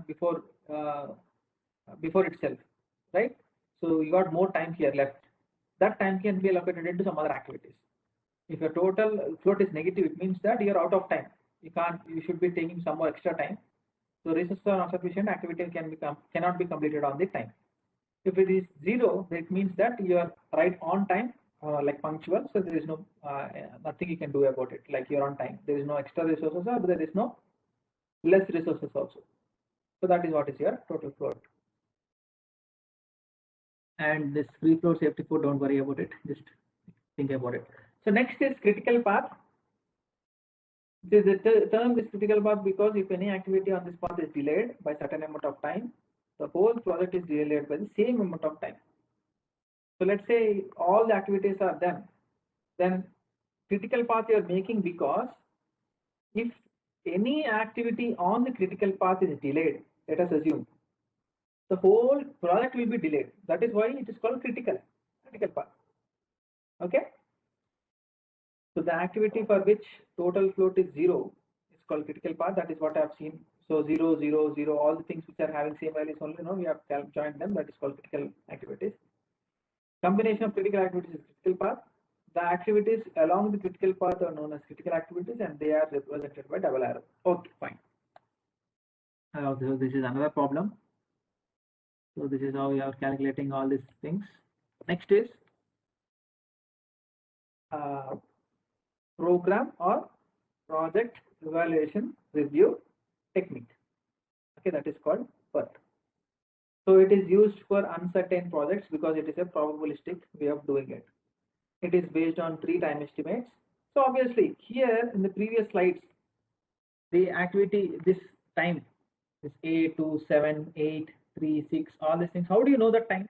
[SPEAKER 1] before itself, right? So you got more time here left. That time can be allocated into some other activities. If your total float is negative, it means that you're out of time. You should be taking some more extra time. So resources are not sufficient, activity cannot be completed on the time. If it is 0, that means that you are right on time like punctual, so there is no nothing you can do about it. Like you're on time. There is no extra resources, or there is no less resources also. So that is what is your total float. And this free float safety float, don't worry about it. Just think about it. So next is critical path. The term is critical path because if any activity on this path is delayed by certain amount of time, the whole project is delayed by the same amount of time. So let's say all the activities are done, then critical path you are making because if any activity on the critical path is delayed, let us assume the whole project will be delayed. That is why it is called critical path. Okay. So the activity for which total float is 0 is called critical path. That is what I have seen. So 0, 0, 0, all the things which are having same values only, we have joined them. That is called critical activities. Combination of critical activities is critical path. The activities along the critical path are known as critical activities, and they are represented by double arrow. Okay, fine. So this is another problem. So this is how we are calculating all these things. Next is program or project evaluation review technique. Okay, that is called PERT. So it is used for uncertain projects because it is a probabilistic way of doing it. It is based on 3 time estimates. So obviously here in the previous slides, the activity, this time, this 8, 2, 7, 8, 3, 6, all these things. How do you know that time?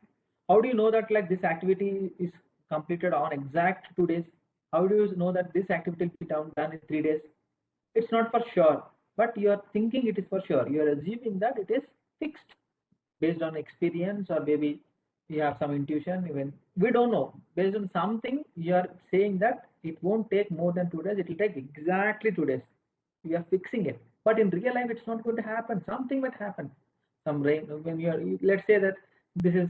[SPEAKER 1] How do you know that like this activity is completed on exact 2 days? How do you know that this activity will be done in 3 days? It's not for sure, but you are thinking it is for sure. You are assuming that it is fixed based on experience, or maybe you have some intuition. Even we don't know. Based on something, you are saying that it won't take more than 2 days. It will take exactly 2 days. You are fixing it, but in real life, it's not going to happen. Something might happen. Some rain. When you are, let's say that this is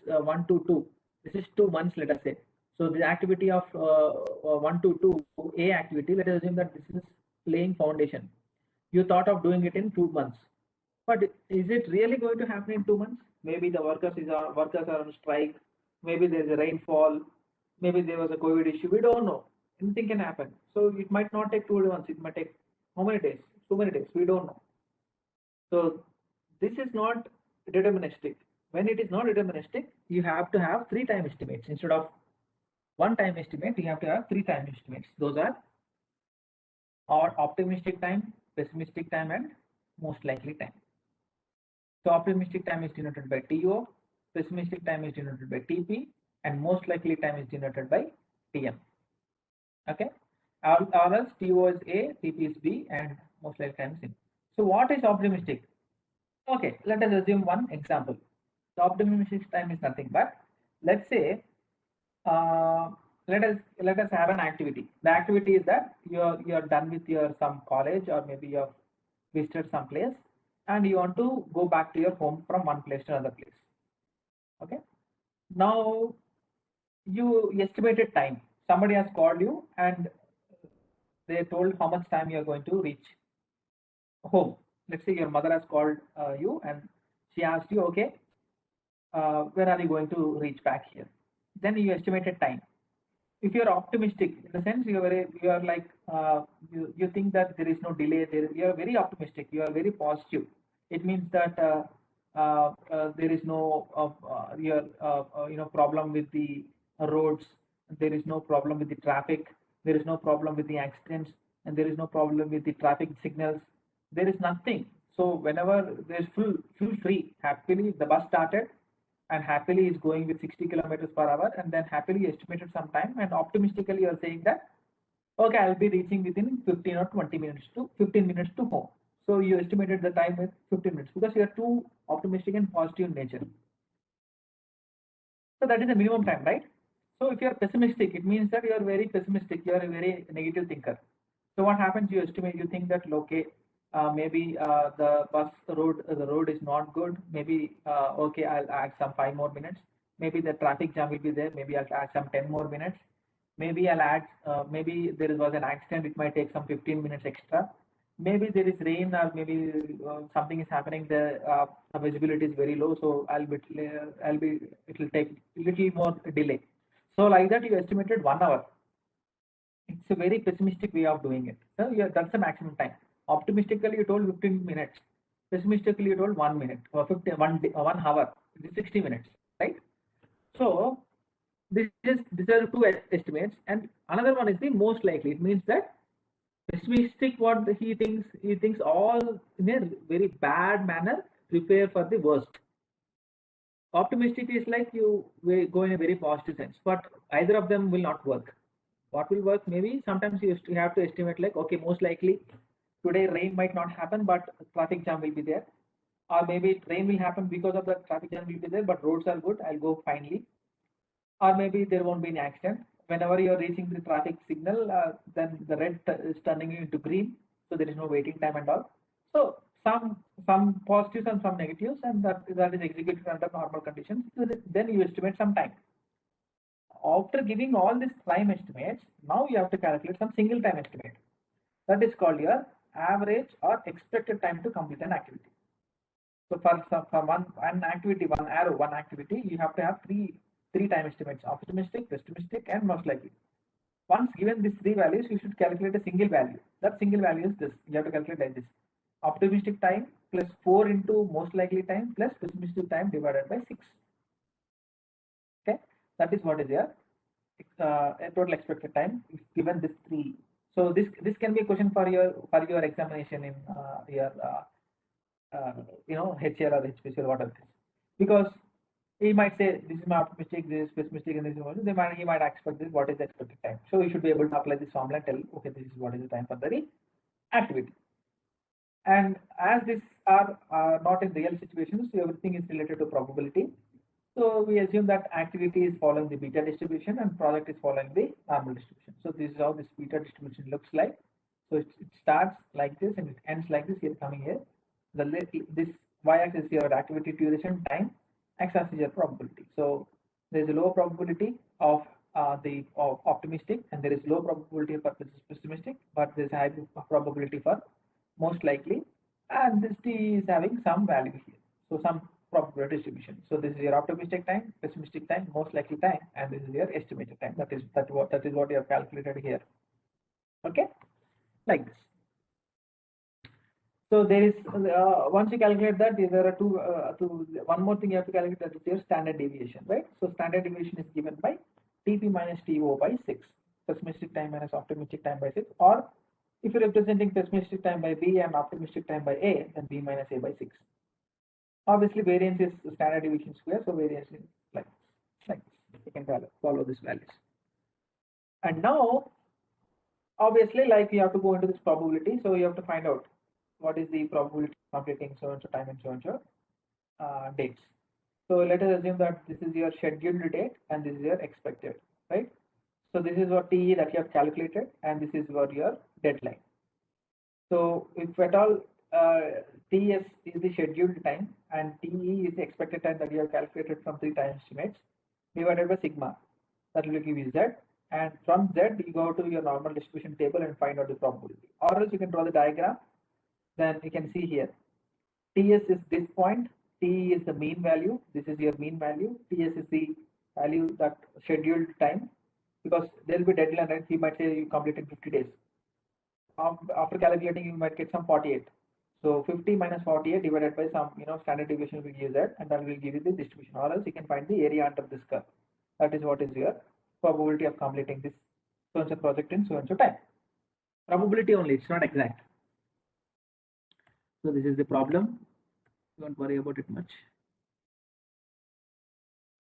[SPEAKER 1] 1 to 2. This is 2 months. Let us say. So the activity of 1 to 2 A activity. Let us assume that this is laying foundation. You thought of doing it in 2 months. But is it really going to happen in 2 months? Maybe the workers are on strike. Maybe there is a rainfall. Maybe there was a COVID issue. We don't know. Anything can happen. So it might not take 2 months. It might take how many days? So many days. We don't know. So this is not deterministic. When it is not deterministic, you have to have 3 time estimates instead of 1 time estimate. You have to have 3 time estimates. Those are optimistic time, pessimistic time, and most likely time. So optimistic time is denoted by TO, pessimistic time is denoted by TP, and most likely time is denoted by TM. Okay, or else TO is A, TP is B, and most likely time is in. So what is optimistic? Okay, let us assume one example. The optimistic time is nothing but, let's say, uh, let us have an activity. The activity is that you're done with your some college, or maybe you have visited some place, and you want to go back to your home from one place to another place. Okay. Now you estimated time. Somebody has called you and they told how much time you are going to reach home. Let's say your mother has called you and she asked you, okay, when are you going to reach back here? Then you estimated time. If you're optimistic, in the sense you are like you think that there is no delay, you are very optimistic, you are very positive. It means that there is no problem with the roads, there is no problem with the traffic, there is no problem with the accidents, and there is no problem with the traffic signals. There is nothing. So whenever there is full free, happily the bus started and happily is going with 60 kilometers per hour, and then happily estimated some time, and optimistically you are saying that okay, I'll be reaching within 15 or 20 minutes to 15 minutes to home. So you estimated the time with 15 minutes because you are too optimistic and positive in nature. So that is the minimum time, right? So if you are pessimistic, it means that you are very pessimistic, you are a very negative thinker. So what happens? You estimate, you think that okay, maybe the road is not good. Maybe okay, I'll add some 5 more minutes. Maybe the traffic jam will be there. Maybe I'll add some 10 more minutes. Maybe I'll add. Maybe there was an accident. It might take some 15 minutes extra. Maybe there is rain, or maybe something is happening. The visibility is very low, so I'll be. It will take a little more delay. So like that you estimated 1 hour. It's a very pessimistic way of doing it. So yeah, that's the maximum time. Optimistically you told 15 minutes. Pessimistically you told 1 minute or 1 hour. It is 60 minutes, right? So these are two estimates, and another one is the most likely. It means that pessimistic, what he thinks all in a very bad manner, prepare for the worst. Optimistic is like you go in a very positive sense, but either of them will not work. What will work? Maybe sometimes you have to estimate like, okay, most likely today rain might not happen, but traffic jam will be there. Or maybe rain will happen because of the traffic jam will be there, but roads are good. I'll go finally. Or maybe there won't be an accident. Whenever you're reaching the traffic signal, then the red is turning into green, so there is no waiting time and all. So some positives and some negatives, and that is executed under normal conditions. So then you estimate some time. After giving all these time estimates, now you have to calculate some single time estimate. That is called your average or expected time to complete an activity. So for one activity, one arrow, one activity, you have to have three time estimates: optimistic, pessimistic, and most likely. Once given these three values, you should calculate a single value. That single value is this. You have to calculate like this: optimistic time plus 4 into most likely time plus pessimistic time divided by 6. Okay, that is what is your total expected time if given this three. So this can be a question for your examination in your uh, HL or HPC or whatever it is, because he might say this is my optimistic, this is pessimistic, and this is what he might expect this. What is the expected time? So you should be able to apply this formula and tell, okay, this is what is the time for the activity. And as these are not in real situations, so everything is related to probability. So we assume that activity is following the beta distribution and project is following the normal distribution. So this is how this beta distribution looks like. So it starts like this and it ends like this here coming here. This y-axis is your activity duration time, x-axis is your probability. So there is a low probability of optimistic, and there is low probability for pessimistic, but there is high probability for most likely, and this t is having some value here. So some probability distribution. So this is your optimistic time, pessimistic time, most likely time, and this is your estimated time. That is what you have calculated here. Okay, like this. So there is once you calculate that, there are one more thing you have to calculate, that is your standard deviation, right? So standard deviation is given by TP minus TO by 6, pessimistic time minus optimistic time by 6, or if you're representing pessimistic time by B and optimistic time by A, then B minus A by 6. Obviously, variance is standard deviation square, so variance is like this. You can follow these values. And now, obviously, like you have to go into this probability, so you have to find out what is the probability of completing so and so time and so and so dates. So let us assume that this is your scheduled date and this is your expected, right? So this is what TE that you have calculated, and this is what your deadline. So if at all TS is the scheduled time and TE is the expected time that you have calculated from 3 time estimates divided by sigma, that will give you Z, and from Z you go to your normal distribution table and find out the probability, or else you can draw the diagram. Then you can see here TS is this point, TE is the mean value, this is your mean value, TS is the value that scheduled time, because there will be deadline, right? He might say you complete in 50 days. After calculating, you might get some 48. So 50 minus 48 divided by some standard deviation will give that, and that will give you the distribution, or else you can find the area under this curve. That is what is your probability of completing this so and so project in so and so time. Probability only, it's not exact. So this is the problem. Don't worry about it much.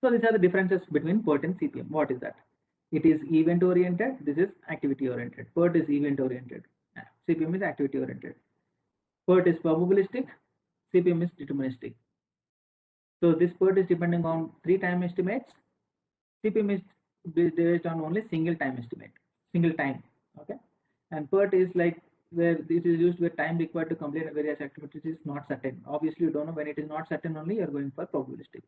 [SPEAKER 1] So these are the differences between PERT and CPM. What is that? It is event oriented. This is activity oriented. PERT is event oriented. CPM is activity oriented. PERT is probabilistic. CPM is deterministic. So this PERT is depending on 3 time estimates. CPM is based on only single time estimate, single time. Okay, and PERT is like where this is used where time required to complete various activities is not certain. Obviously, you don't know when it is not certain, only you are going for probabilistic.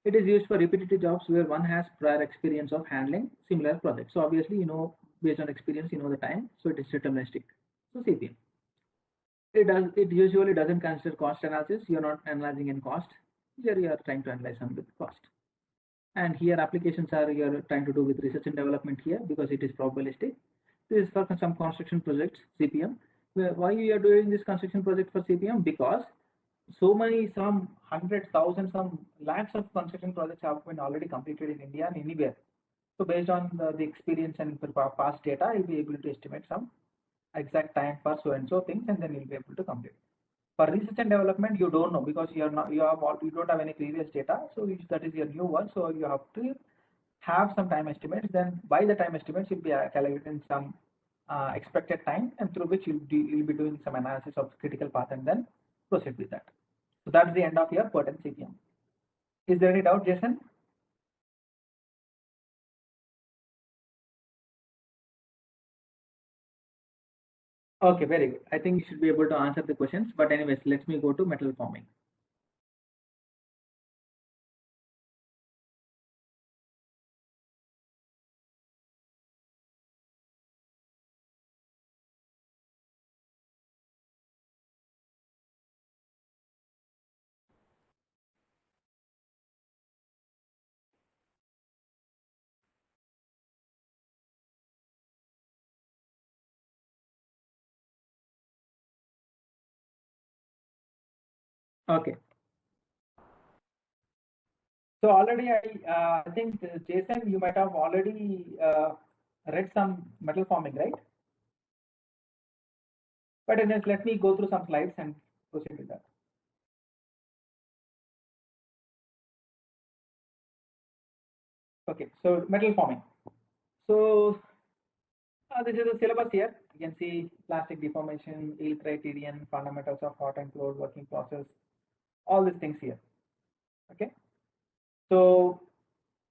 [SPEAKER 1] It is used for repetitive jobs where one has prior experience of handling similar projects. So obviously, based on experience, the time. So it is deterministic. So CPM. It usually doesn't consider cost analysis. You're not analyzing in cost. Here you are trying to analyze some with cost. And here applications are you're trying to do with research and development here because it is probabilistic. This is for some construction projects, CPM. Why we are doing this construction project for CPM? Because so many, some hundreds, thousands, some lakhs of construction projects have been already completed in India and anywhere. So based on the experience and past data, you'll be able to estimate some exact time for so and so things, and then you'll be able to complete. For research and development, you don't know because you are not you don't have any previous data, so that is your new one. So you have to have some time estimates. Then by the time estimates, you'll be calculating some expected time, and through which you'll be doing some analysis of critical path and then proceed with that. So that's the end of your pertinent CPM. Is there any doubt, Jason? Okay, very good. I think you should be able to answer the questions. But anyways, let me go to metal forming. Okay. So already I think Jason, you might have already read some metal forming, right? But anyways, let me go through some slides and proceed with that. Okay, so metal forming. So this is the syllabus here. You can see plastic deformation, yield criterion, fundamentals of hot and cold working process, all these things here. Okay, so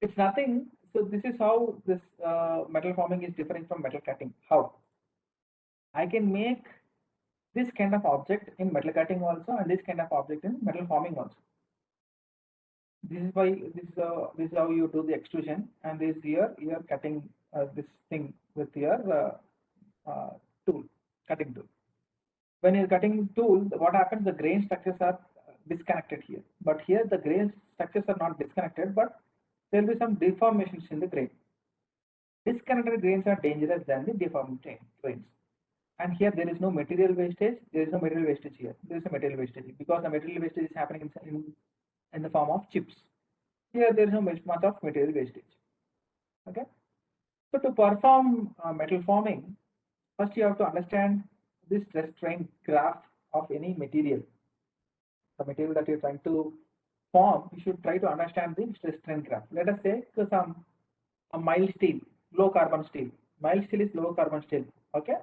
[SPEAKER 1] it's nothing. So this is how this metal forming is different from metal cutting. How I can make this kind of object in metal cutting also, and this kind of object in metal forming also. This is why this is how you do the extrusion, and this here you are cutting this thing with your tool, cutting tool. When you're cutting tool, what happens? The grain structures are disconnected here, but here the grain structures are not disconnected, but there will be some deformations in the grain. Disconnected grains are dangerous than the deformed grains. And here there is no material wastage. There is no material wastage here. There is a material wastage because the material wastage is happening in the form of chips. Here there is no much of material wastage. Okay. So to perform metal forming, first you have to understand this stress strain graph of any material. The material that you're trying to form, you should try to understand the stress strain graph. Let us say a mild steel, low carbon steel. Mild steel is low carbon steel. Okay.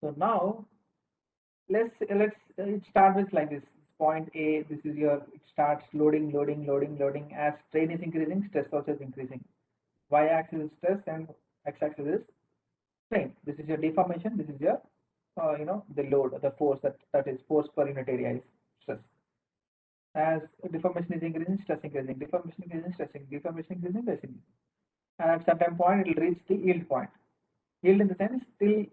[SPEAKER 1] So now let's start with like this. Point A, this is your, it starts loading. As strain is increasing, stress also is increasing. Y-axis is stress and x-axis is strain. This is your deformation. This is your, the load, the force, that is force per unit area is stress. As deformation is increasing, stress increasing, deformation increasing, stressing, deformation increasing, stressing. And at certain point, it will reach the yield point. Yield in the sense, till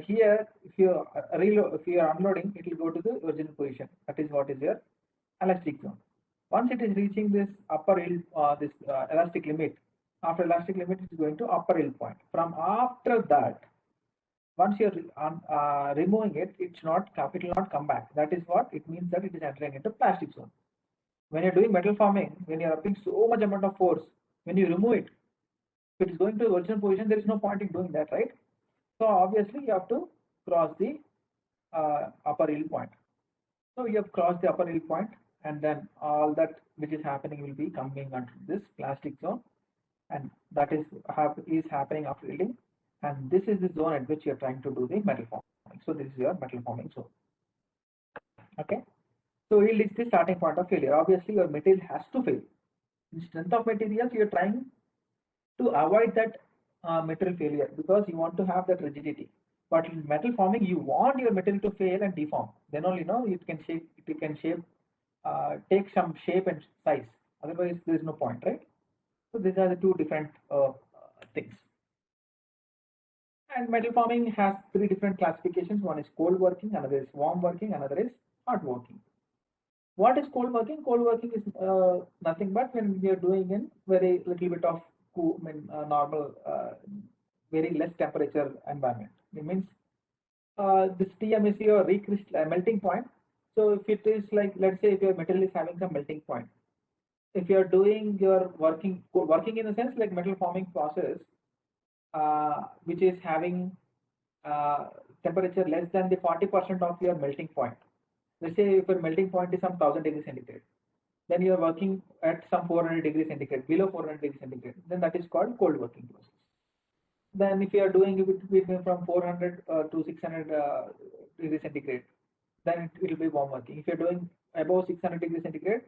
[SPEAKER 1] here, if you are unloading, it will go to the original position. That is what is your elastic zone. Once it is reaching this upper yield, this elastic limit, after elastic limit, it is going to upper yield point. From after that, once you are removing it, it will not come back. That is what it means, that it is entering into plastic zone. When you're doing metal forming, when you're applying so much amount of force, when you remove it, if it is going to the original position, there is no point in doing that, right? So obviously you have to cross the upper yield point. So you have crossed the upper yield point, and then all that which is happening will be coming under this plastic zone, and that is happening after yielding. And this is the zone at which you are trying to do the metal forming. So this is your metal forming zone. Okay. So yield is the starting point of failure. Obviously, your material has to fail. In strength of materials, you are trying to avoid that material failure because you want to have that rigidity. But in metal forming, you want your material to fail and deform. Then only it can shape, take some shape and size. Otherwise, there is no point, right? So these are the two different things. And metal forming has three different classifications. One is cold working, another is warm working, another is hot working. What is cold working? Cold working is nothing but when we are doing in very little bit of normal, very less temperature environment. It means this TM is your melting point. So if it is like, let's say if your material is having some melting point, if you are doing your working in a sense like metal forming process, which is having uh, temperature less than the 40% of your melting point. Let's say if your melting point is some 1000 degrees centigrade, then you are working at some 400 degrees centigrade, below 400 degrees centigrade, then that is called cold working process. Then if you are doing it between from 400 to 600 degrees centigrade, then it will be warm working. If you are doing above 600 degrees centigrade,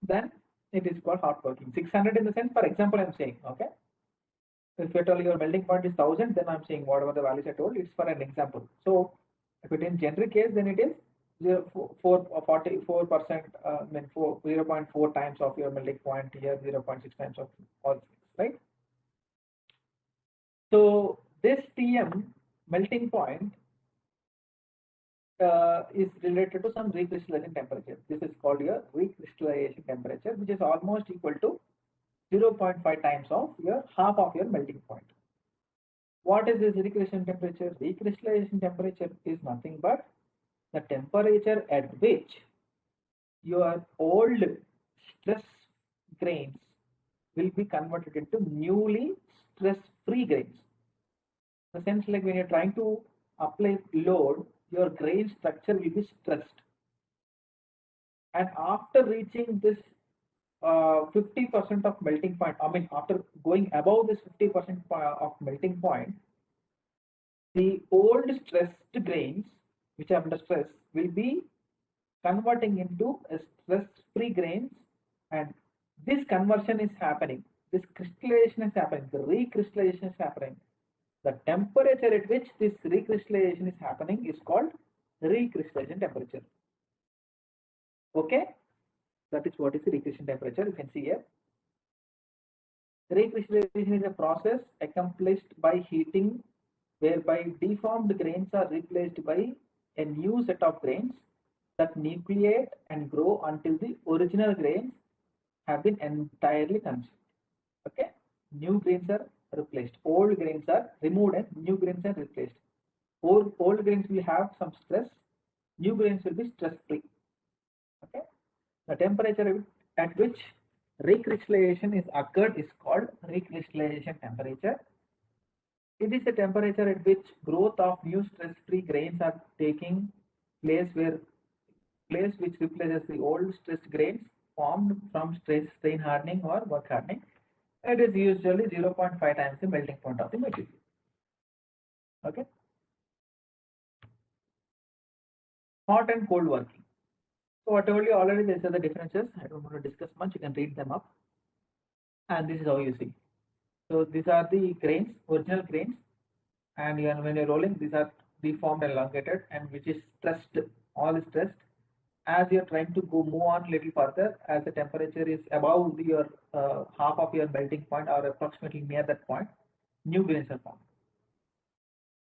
[SPEAKER 1] then it is called hot working. 600 in the sense, for example, I am saying, okay. If you tell your melting point is 1000, then I'm saying whatever the values I told, it's for an example. So if it in generic case, then it is 44%, 0.4 times of your melting point here, 0.6 times of all things, right? So this TM melting point is related to some recrystallization temperature. This is called your recrystallization temperature, which is almost equal to 0.5 times of your half of your melting point. What is this recrystallization temperature? Recrystallization temperature is nothing but the temperature at which your old stress grains will be converted into newly stress-free grains. In the sense like when you're trying to apply load, your grain structure will be stressed. And after reaching this 50% of melting point, I mean after going above this 50% of melting point, the old stressed grains which are under stress will be converting into a stress-free grains, and this conversion is happening. This crystallization is happening. The recrystallization is happening. The temperature at which this recrystallization is happening is called recrystallization temperature. Okay, that is what is the recrystallization temperature. You can see here. Recrystallization is a process accomplished by heating, whereby deformed grains are replaced by a new set of grains that nucleate and grow until the original grains have been entirely consumed. Okay, new grains are replaced, old grains are removed, and new grains are replaced. Old grains will have some stress, new grains will be stress free. Okay, the temperature at which recrystallization is occurred is called recrystallization temperature. It is the temperature at which growth of new stress-free grains are taking place, which replaces the old stressed grains formed from strain hardening or work hardening. It is usually 0.5 times the melting point of the material. Okay. Hot and cold working. So I told you already, these are the differences. I don't want to discuss much. You can read them up. And this is how you see. So these are the grains, original grains. And when you're rolling, these are deformed, elongated, and which is stressed, all is stressed. As you're trying to move on a little further, as the temperature is above your half of your melting point or approximately near that point, new grains are formed,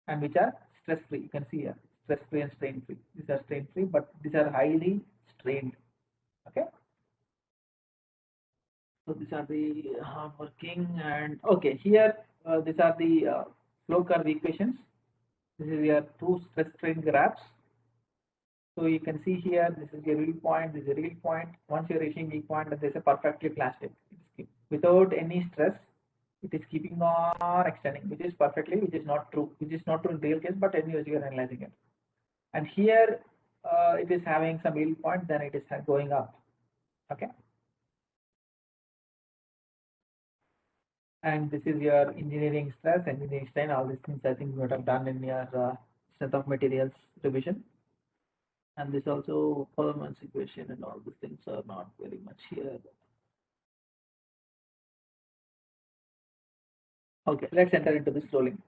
[SPEAKER 1] and which are stress free. You can see here, stress free and strain free. These are strain free, but these are highly strained. Okay. So these are the working, and okay, here these are the flow curve equations. This is your two stress strain graphs. So you can see here, this is a real point, this is a real point. Once you're reaching the point, there's a perfectly plastic. Without any stress, it is keeping on extending, which is not true, which is not true in real case, but anyways you are analyzing it. And here it is having some real point, then it is going up. Okay. And this is your engineering stress, engineering strain, all these things I think you would have done in your strength of materials revision. And this also performance equation and all these things are not very much here. Okay, let's enter into this rolling.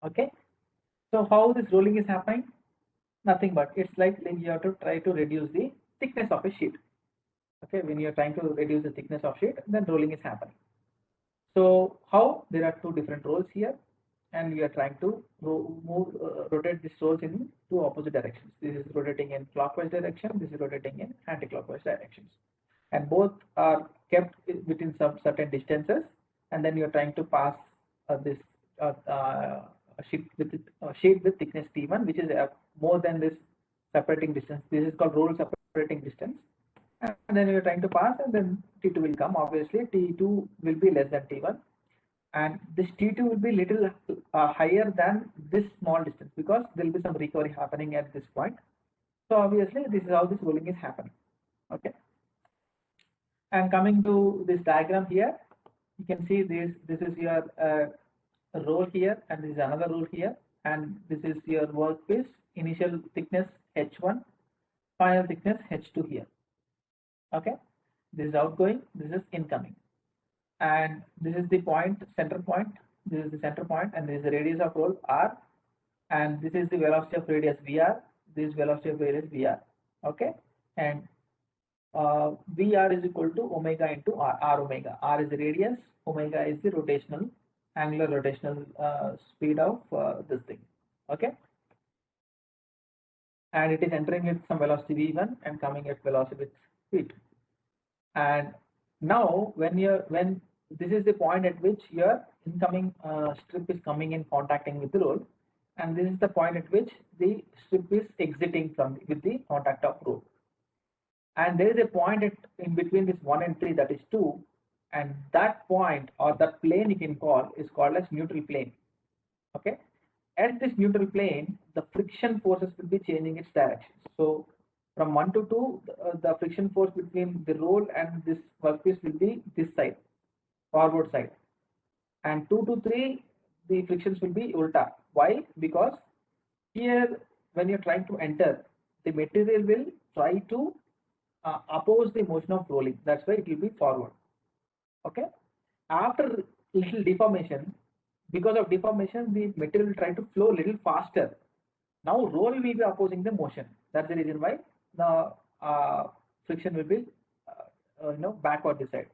[SPEAKER 1] Okay, so how this rolling is happening? Nothing but it's like you have to try to reduce the thickness of a sheet. Okay, when you're trying to reduce the thickness of sheet, then rolling is happening. So how? There are two different rolls here, and we are trying to rotate these rolls in two opposite directions. This is rotating in clockwise direction, this is rotating in anti-clockwise directions, and both are kept within some certain distances, and then you are trying to pass this sheet with thickness T1, which is more than this separating distance. This is called roll separating distance, and then you are trying to pass, and then T2 will come. Obviously T2 will be less than T1, and this T2 will be little higher than this small distance, because there will be some recovery happening at this point. So obviously this is how this rolling is happening. Okay, and coming to this diagram here, you can see this is your roll here, and this is another roll here, and this is your workpiece. Initial thickness H1, final thickness H2 here. Okay, this is outgoing, this is incoming, and this is the point, center point. This is the center point, and this is the radius of roll R, and this is the velocity of radius VR. This is velocity of radius VR. Okay, and VR is equal to omega into R omega. R is the radius, omega is the rotational, angular rotational speed of this thing. Okay, and it is entering with some velocity V1 and coming at velocity with V2. And now when this is the point at which your incoming strip is coming in contacting with the roll, and this is the point at which the strip is exiting from with the contact of roll. And there is a point in between this 1 and 3, that is 2, and that point or that plane you can call is called as neutral plane. Okay, at this neutral plane, the friction forces will be changing its direction. So from 1 to 2, the friction force between the roll and this workpiece will be this side, forward side, and 2 to 3, the frictions will be ulta. Why? Because here when you're trying to enter, the material will try to oppose the motion of rolling. That's why it will be forward. Okay, after little deformation, because of deformation, the material will try to flow a little faster. Now roll will be opposing the motion. That's the reason why the friction will be backward this side.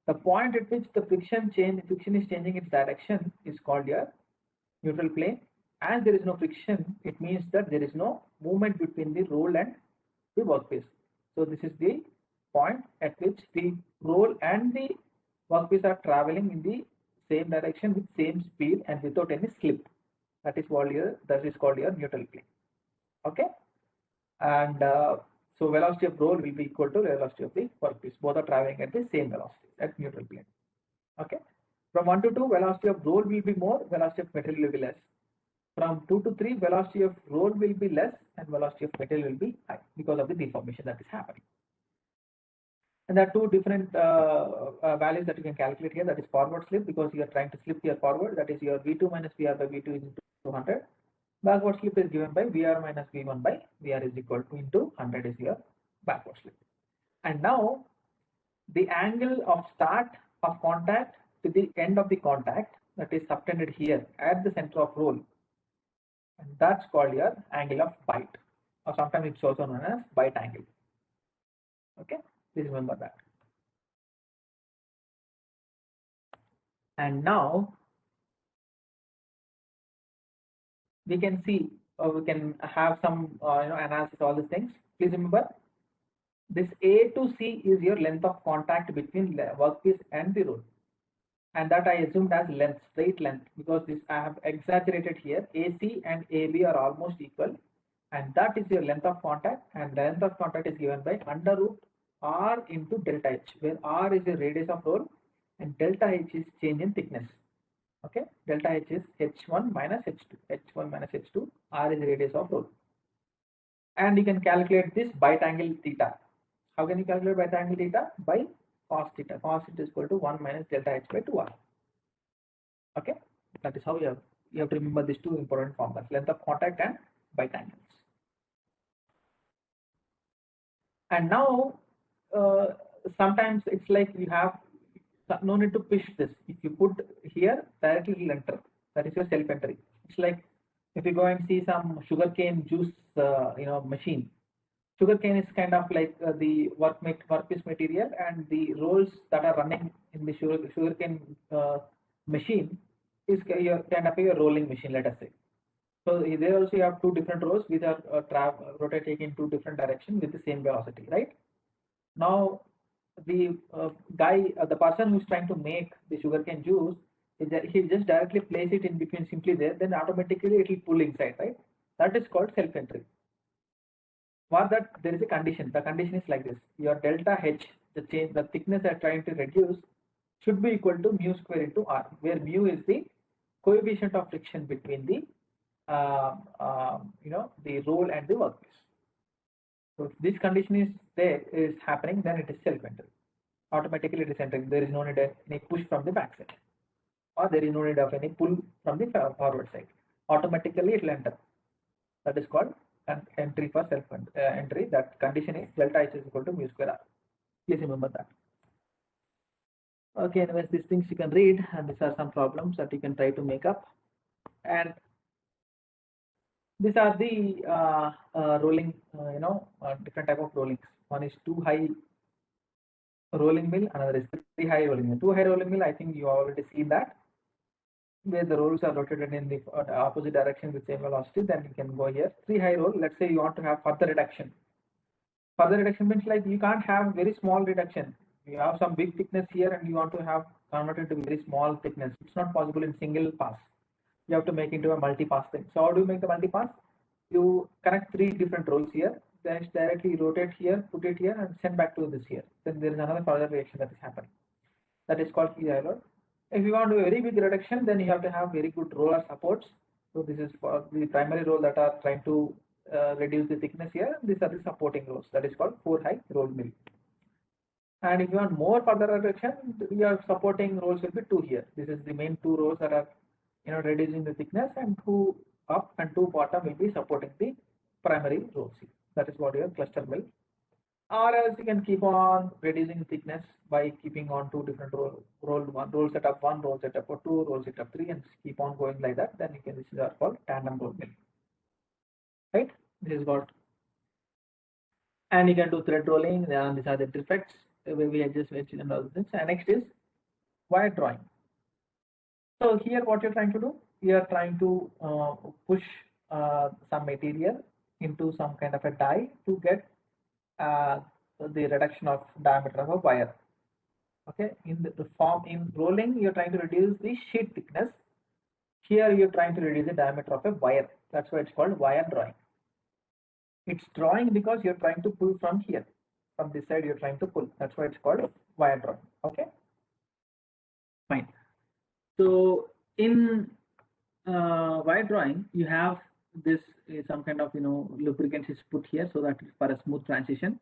[SPEAKER 1] The point at which the friction is changing its direction is called your neutral plane. As there is no friction, it means that there is no movement between the roll and the workpiece. So this is the point at which the roll and the workpiece are traveling in the same direction with same speed and without any slip. That is called your neutral plane. Okay, and so velocity of roll will be equal to velocity of the workpiece. Both are traveling at the same velocity at neutral plane. Okay, from 1 to 2, velocity of roll will be more, velocity of material will be less. From 2 to 3, velocity of roll will be less and velocity of material will be high because of the deformation that is happening. And there are two different values that you can calculate here. That is forward slip, because you are trying to slip here forward. That is your V2 minus VR by V2 is into 200. Backward slip is given by VR minus V1 by VR is equal to into 100 is your backward slip. And now the angle of start of contact to the end of the contact, that is subtended here at the center of roll, and that's called your angle of bite, or sometimes it's also known as bite angle. Okay, please remember that. And now we can see, or we can have some analysis all these things. Please remember, this A to C is your length of contact between the workpiece and the roll, and that I assumed as length, straight length, because this I have exaggerated here. AC and AB are almost equal, and that is your length of contact, and the length of contact is given by under root R into delta H, where R is the radius of roll and delta H is change in thickness. Okay, delta H is H1 minus H2, H1 minus H2, R is the radius of roll. And you can calculate this bite angle theta. How can you calculate bite angle theta? By cos theta. Cos theta is equal to 1 minus delta H by 2R. Okay, that is how you have to remember these two important formulas, length of contact and bite angles. And now sometimes it's like you have no need to push this. If you put here, directly it will enter. That is your self entry. It's like if you go and see some sugarcane juice machine. Sugarcane is kind of like the workpiece material, and the rolls that are running in the sugarcane machine is kind of a rolling machine, let us say. So there also you have two different rows which are rotating in two different directions with the same velocity, right? Now the the person who's trying to make the sugarcane juice, is that he just directly place it in between simply there, then automatically it will pull inside, right? That is called self-entry. For that, there is a condition. The condition is like this: your delta H, the thickness that trying to reduce, should be equal to mu square into R, where mu is the coefficient of friction between the the roll and the workpiece. So if this condition is happening, then it is self-entry. Automatically it is entering. There is no need of any push from the back side, or there is no need of any pull from the forward side. Automatically it will enter. That is called an entry for self-entry. That condition is delta H is equal to mu square R. Please remember that. Okay, anyways, these things you can read, and these are some problems that you can try to make up. And these are the rolling, different type of rollings. One is too high rolling mill, another is 3 high rolling mill. 2 high rolling mill, I think you already seen that, where the rolls are rotated in the opposite direction with same velocity. Then you can go here. 3 high roll, let's say you want to have further reduction. Further reduction means like you can't have very small reduction. You have some big thickness here and you want to have converted to very small thickness. It's not possible in single pass. You have to make into a multi-pass thing. So how do you make the multi-pass? You connect 3 different rolls here, then directly rotate here, put it here, and send back to this here. Then there is another further reaction that is happening. That is called key load. If you want to do a very big reduction, then you have to have very good roller supports. So this is for the primary roll that are trying to reduce the thickness here. These are the supporting rolls. That is called 4 high roll mill. And if you want more further reduction, your supporting rolls will be 2 here. This is the main 2 rows that are reducing the thickness, and 2 up and 2 bottom will be supporting the primary rolls. That is what your cluster mill. Or else you can keep on reducing thickness by keeping on 2 different roll setup 1, roll setup 2, roll setup 3, and keep on going like that. Then you can, this is called tandem roll mill, right? This is what, and you can do thread rolling. These are the defects we just mentioned and all things. And next is wire drawing. So here what you're trying to do, you are trying to push some material into some kind of a die to get the reduction of diameter of a wire. Okay, in the form in rolling, you're trying to reduce the sheet thickness. Here you're trying to reduce the diameter of a wire. That's why it's called wire drawing. It's drawing because you're trying to pull from here. From this side you're trying to pull. That's why it's called wire drawing. Okay, fine. So in wire drawing, you have this some kind of lubricants is put here so that for a smooth transition.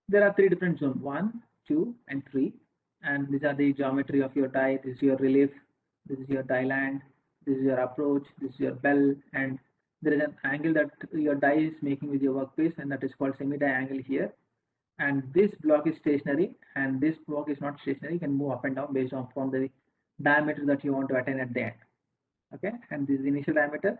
[SPEAKER 1] There are 3 different zones: 1, 2, and 3. And these are the geometry of your die. This is your relief. This is your die land. This is your approach. This is your bell. And there is an angle that your die is making with your workpiece, and that is called semi-die angle here. And this block is stationary, and this block is not stationary. You can move up and down based on the diameter that you want to attain at the end. Okay, and this is the initial diameter.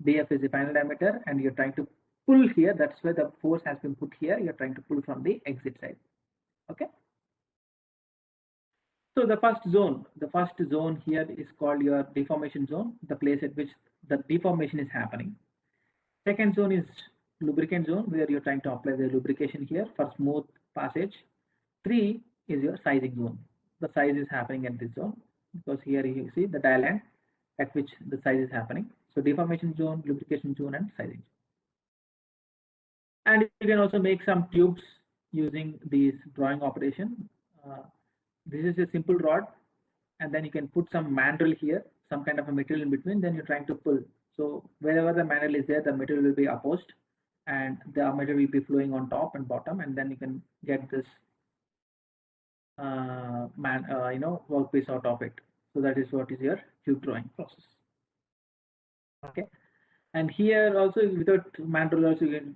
[SPEAKER 1] DF is the final diameter, and you're trying to pull here. That's where the force has been put here. You're trying to pull from the exit side. Okay. So the first zone here is called your deformation zone, the place at which the deformation is happening. Second zone is lubricant zone, where you're trying to apply the lubrication here for smooth passage. 3 is your sizing zone. The size is happening at this zone because here you see the die land at which the size is happening. So deformation zone, lubrication zone, and sizing. And you can also make some tubes using this drawing operation. This is a simple rod, and then you can put some mandrel here, some kind of a material in between. Then you're trying to pull. So wherever the mandrel is there, the material will be opposed, and the material will be flowing on top and bottom, and then you can get this workpiece out of it. So that is what is your tube drawing process. Okay, and here also without mandrel also you can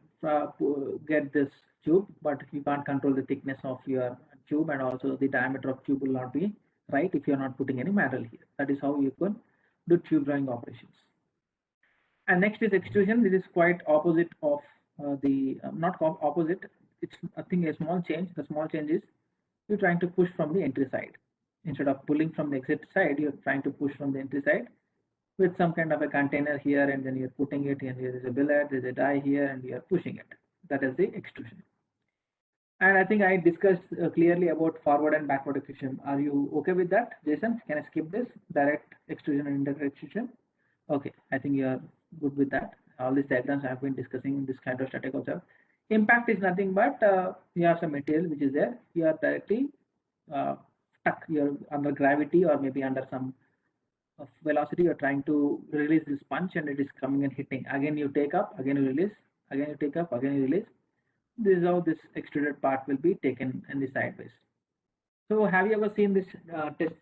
[SPEAKER 1] get this tube, but you can't control the thickness of your tube, and also the diameter of tube will not be right if you're not putting any mandrel here. That is how you can do tube drawing operations. And next is extrusion. This is quite opposite of not opposite. It's I think a small change. The small change is you're trying to push from the entry side instead of pulling from the exit side. You're trying to push from the entry side. with some kind of a container here, and then you're putting it, and there is a billet, there's a die here, and you're pushing it. That is the extrusion. And I think I discussed clearly about forward and backward extrusion. Are you okay with that, Jason? Can I skip this? Direct extrusion and indirect extrusion? Okay, I think you are good with that. All these diagrams I have been discussing in this kind of static also. Impact is nothing but you have some material which is there. You are directly stuck. You're under gravity or maybe under some velocity. You're trying to release this punch and it is coming and hitting. Again you take up, again you release, again you take up, again you release. This is how this extruded part will be taken in the sideways. So have you ever seen this this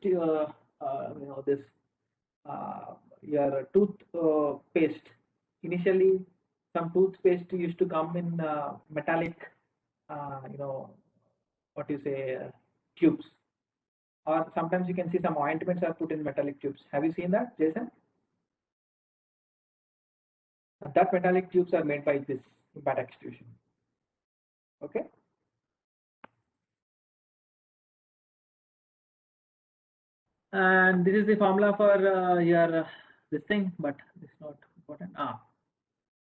[SPEAKER 1] your tooth paste? Initially, some toothpaste used to come in metallic, what you say, tubes. Or sometimes you can see some ointments are put in metallic tubes. Have you seen that, Jason? That metallic tubes are made by this impact extrusion. Okay. And this is the formula for your this thing, but it's not important.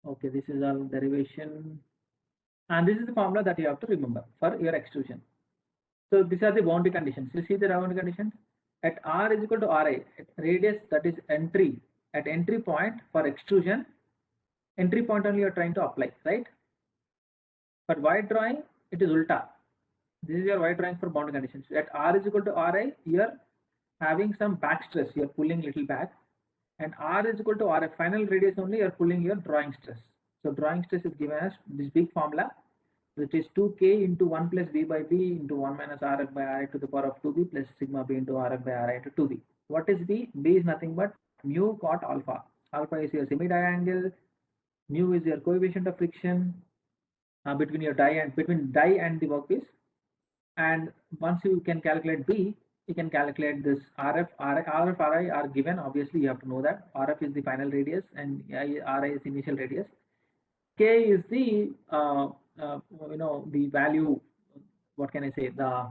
[SPEAKER 1] Okay, this is all derivation, and this is the formula that you have to remember for your extrusion. So these are the boundary conditions. You see the boundary conditions at R is equal to Ri at radius, that is entry, at entry point for extrusion. Entry point only you are trying to apply, right? But wide drawing, it is ulta. This is your wide drawing for boundary conditions. At R is equal to Ri, you are having some back stress, you are pulling little back, and R is equal to Rf, final radius only you are pulling your drawing stress. So drawing stress is given as this big formula, which is 2k into 1 plus b by b into 1 minus Rf by Ri to the power of 2b plus sigma b into Rf by Ri into 2b. What is b? B is nothing but mu cot alpha. Alpha is your semi-die mu is your coefficient of friction between your die and the workpiece. And once you can calculate b, you can calculate this Rf, Ri are given. Obviously, you have to know that Rf is the final radius and Ri is initial radius. K is the the value. What can I say? The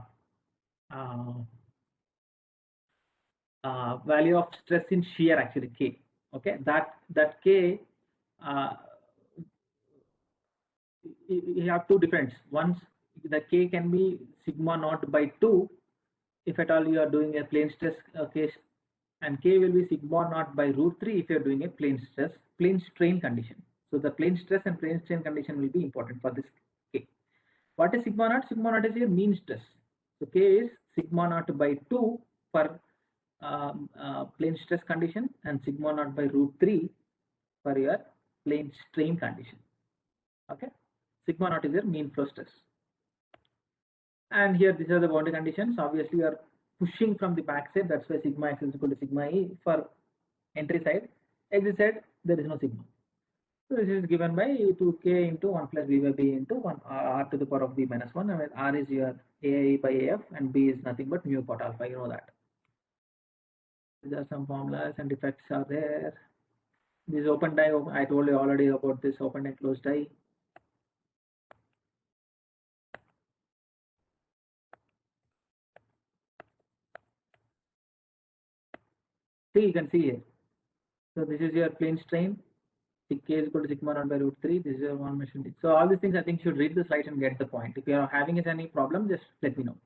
[SPEAKER 1] value of stress in shear, actually K. Okay, that K. You have two difference. Once the K can be sigma naught by 2 if at all you are doing a plane stress case, and K will be sigma naught by root 3 if you are doing a plane strain condition. So the plane stress and plane strain condition will be important for this K. What is sigma naught? Sigma naught is your mean stress. So K is sigma naught by 2 for plane stress condition and sigma naught by root 3 for your plane strain condition. Okay, sigma naught is your mean flow stress. And here these are the boundary conditions. Obviously, you are pushing from the back side. That's why sigma x is equal to sigma e for entry side. Exit side, there is no sigma. So this is given by 2k into 1 plus b by b into 1 r to the power of b minus 1. And r is your ai by af, and b is nothing but mu cot alpha. You know that. There are some formulas and effects are there. This open die, I told you already about this open and closed die. See, you can see here. So this is your plane strain. K is equal to sigma naught by root 3. This is your one machine. So all these things, I think you should read the slide and get the point. If you are having any problem, just let me know.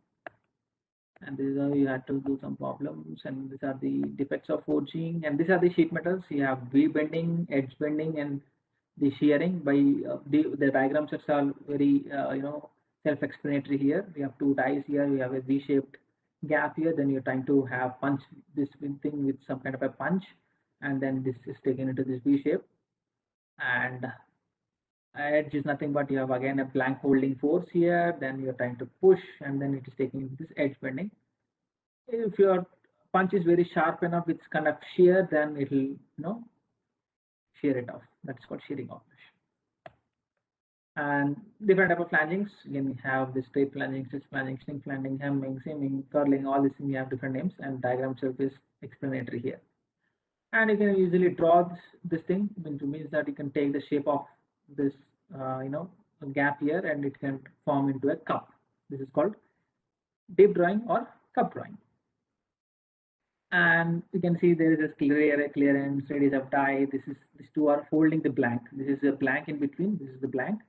[SPEAKER 1] And this is how you had to do some problems. And these are the defects of forging. And these are the sheet metals. You have V bending, edge bending, and the shearing. By the diagrams are very self-explanatory here. We have two dies here. We have a V-shaped gap here. Then you're trying to have punch this thing with some kind of a punch, and then this is taken into this V shape. And edge is nothing but you have again a blank holding force here, then you're trying to push, and then it is taking this edge bending. If your punch is very sharp enough, it's kind of shear, then it will shear it off. That's called shearing operation. And different type of flangings. Again, we have the straight flanging, stitch flanging, sling flanging, hemming, seaming, curling, all these things you have different names, and diagram itself is explanatory here. And you can easily draw this thing, which means that you can take the shape of this a gap here, and it can form into a cup. This is called dip drawing or cup drawing. And you can see there is a clearance, radius of die. These two are holding the blank. This is a blank in between. This is the blank,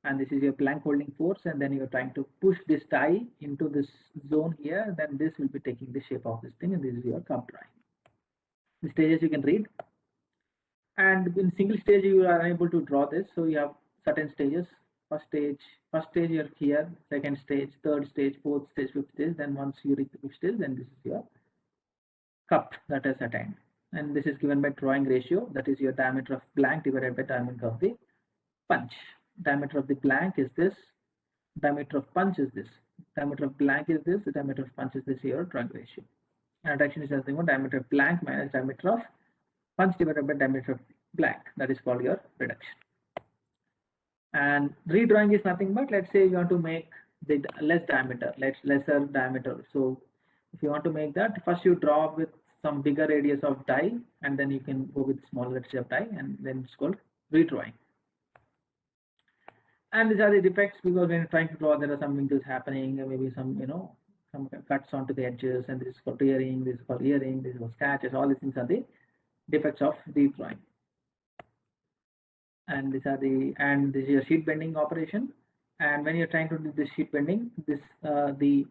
[SPEAKER 1] and this is your blank holding force. And then you're trying to push this die into this zone here. Then this will be taking the shape of this thing, and this is your cup drawing. The stages you can read, and in single stage you are unable to draw this. So you have certain stages. First stage you're here. Second stage, third stage, fourth stage, fifth stage. Then once you reach the fifth stage, then this is your cup that is attained. And this is given by drawing ratio, that is your diameter of blank divided by diameter of the punch. Diameter of the blank is this, diameter of punch is this, diameter of blank is this, the diameter of punch is this, your drawing ratio. And reduction is nothing but diameter of blank minus diameter of punch divided by diameter of blank. That is called your reduction. And redrawing is nothing but, let's say you want to make the lesser diameter. So if you want to make that, first you draw with some bigger radius of die, and then you can go with smaller radius of die, and then it's called redrawing. And these are the defects, because when you're trying to draw, there are some wrinkles happening, maybe some, some cuts onto the edges, and this is called tearing, this is called earring, this is called scratches. All these things are the defects of redrawing. And this is your sheet bending operation. And when you're trying to do this sheet bending, this the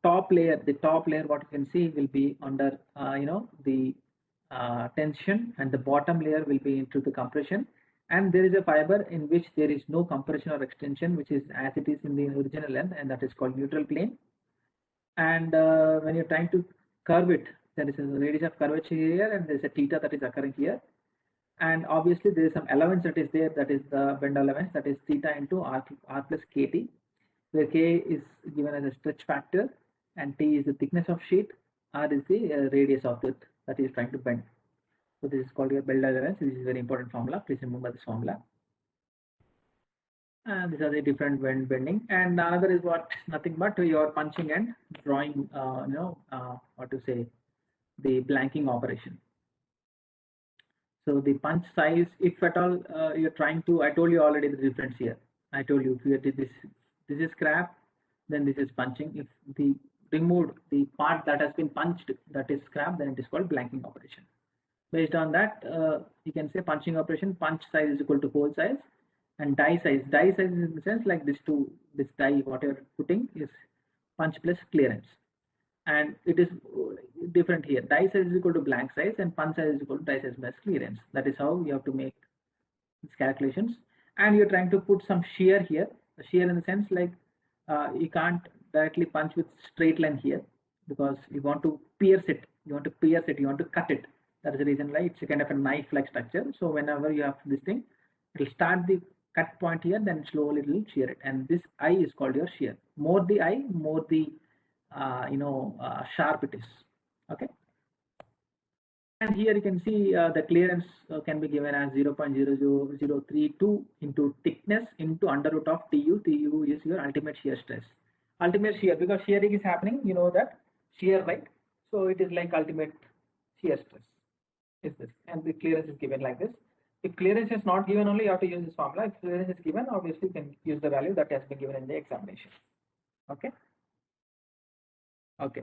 [SPEAKER 1] top layer, what you can see will be under the tension, and the bottom layer will be into the compression. And there is a fiber in which there is no compression or extension, which is as it is in the original length, and that is called neutral plane. And when you're trying to curve it, there is a radius of curvature here, and there's a theta that is occurring here. And obviously there is some allowance that is there, that is the bend allowance, that is theta into r plus kt, where k is given as a stretch factor, and t is the thickness of sheet, r is the radius of it that is trying to bend. So this is called your bend allowance. This is a very important formula. Please remember this formula. And these are the different bending. And another is what, nothing but your punching and drawing, what to say, the blanking operation. So the punch size, if at all you're trying to, I told you already the difference here. I told you if you did this is scrap, then this is punching. If the removed the part that has been punched, that is scrap, then it is called blanking operation. Based on that, you can say punching operation, punch size is equal to hole size, and die size. Die size is in the sense like this die, what you're putting is punch plus clearance. And it is different here. Die size is equal to blank size, and punch size is equal to die size plus clearance. That is how you have to make these calculations. And you're trying to put some shear here. Shear in the sense like you can't directly punch with straight line here, because you want to pierce it. You want to cut it. That is the reason why it's a kind of a knife-like structure. So whenever you have this thing, it will start the cut point here, then slowly it will shear it. And this eye is called your shear. More the eye, more the sharp it is. Okay. And here you can see the clearance can be given as 0.00032 into thickness into under root of TU. TU is your ultimate shear stress. Ultimate shear, because shearing is happening, you know that shear, right? So it is like ultimate shear stress is this, and the clearance is given like this. If clearance is not given, only you have to use this formula. If clearance is given, obviously you can use the value that has been given in the examination. Okay. Okay.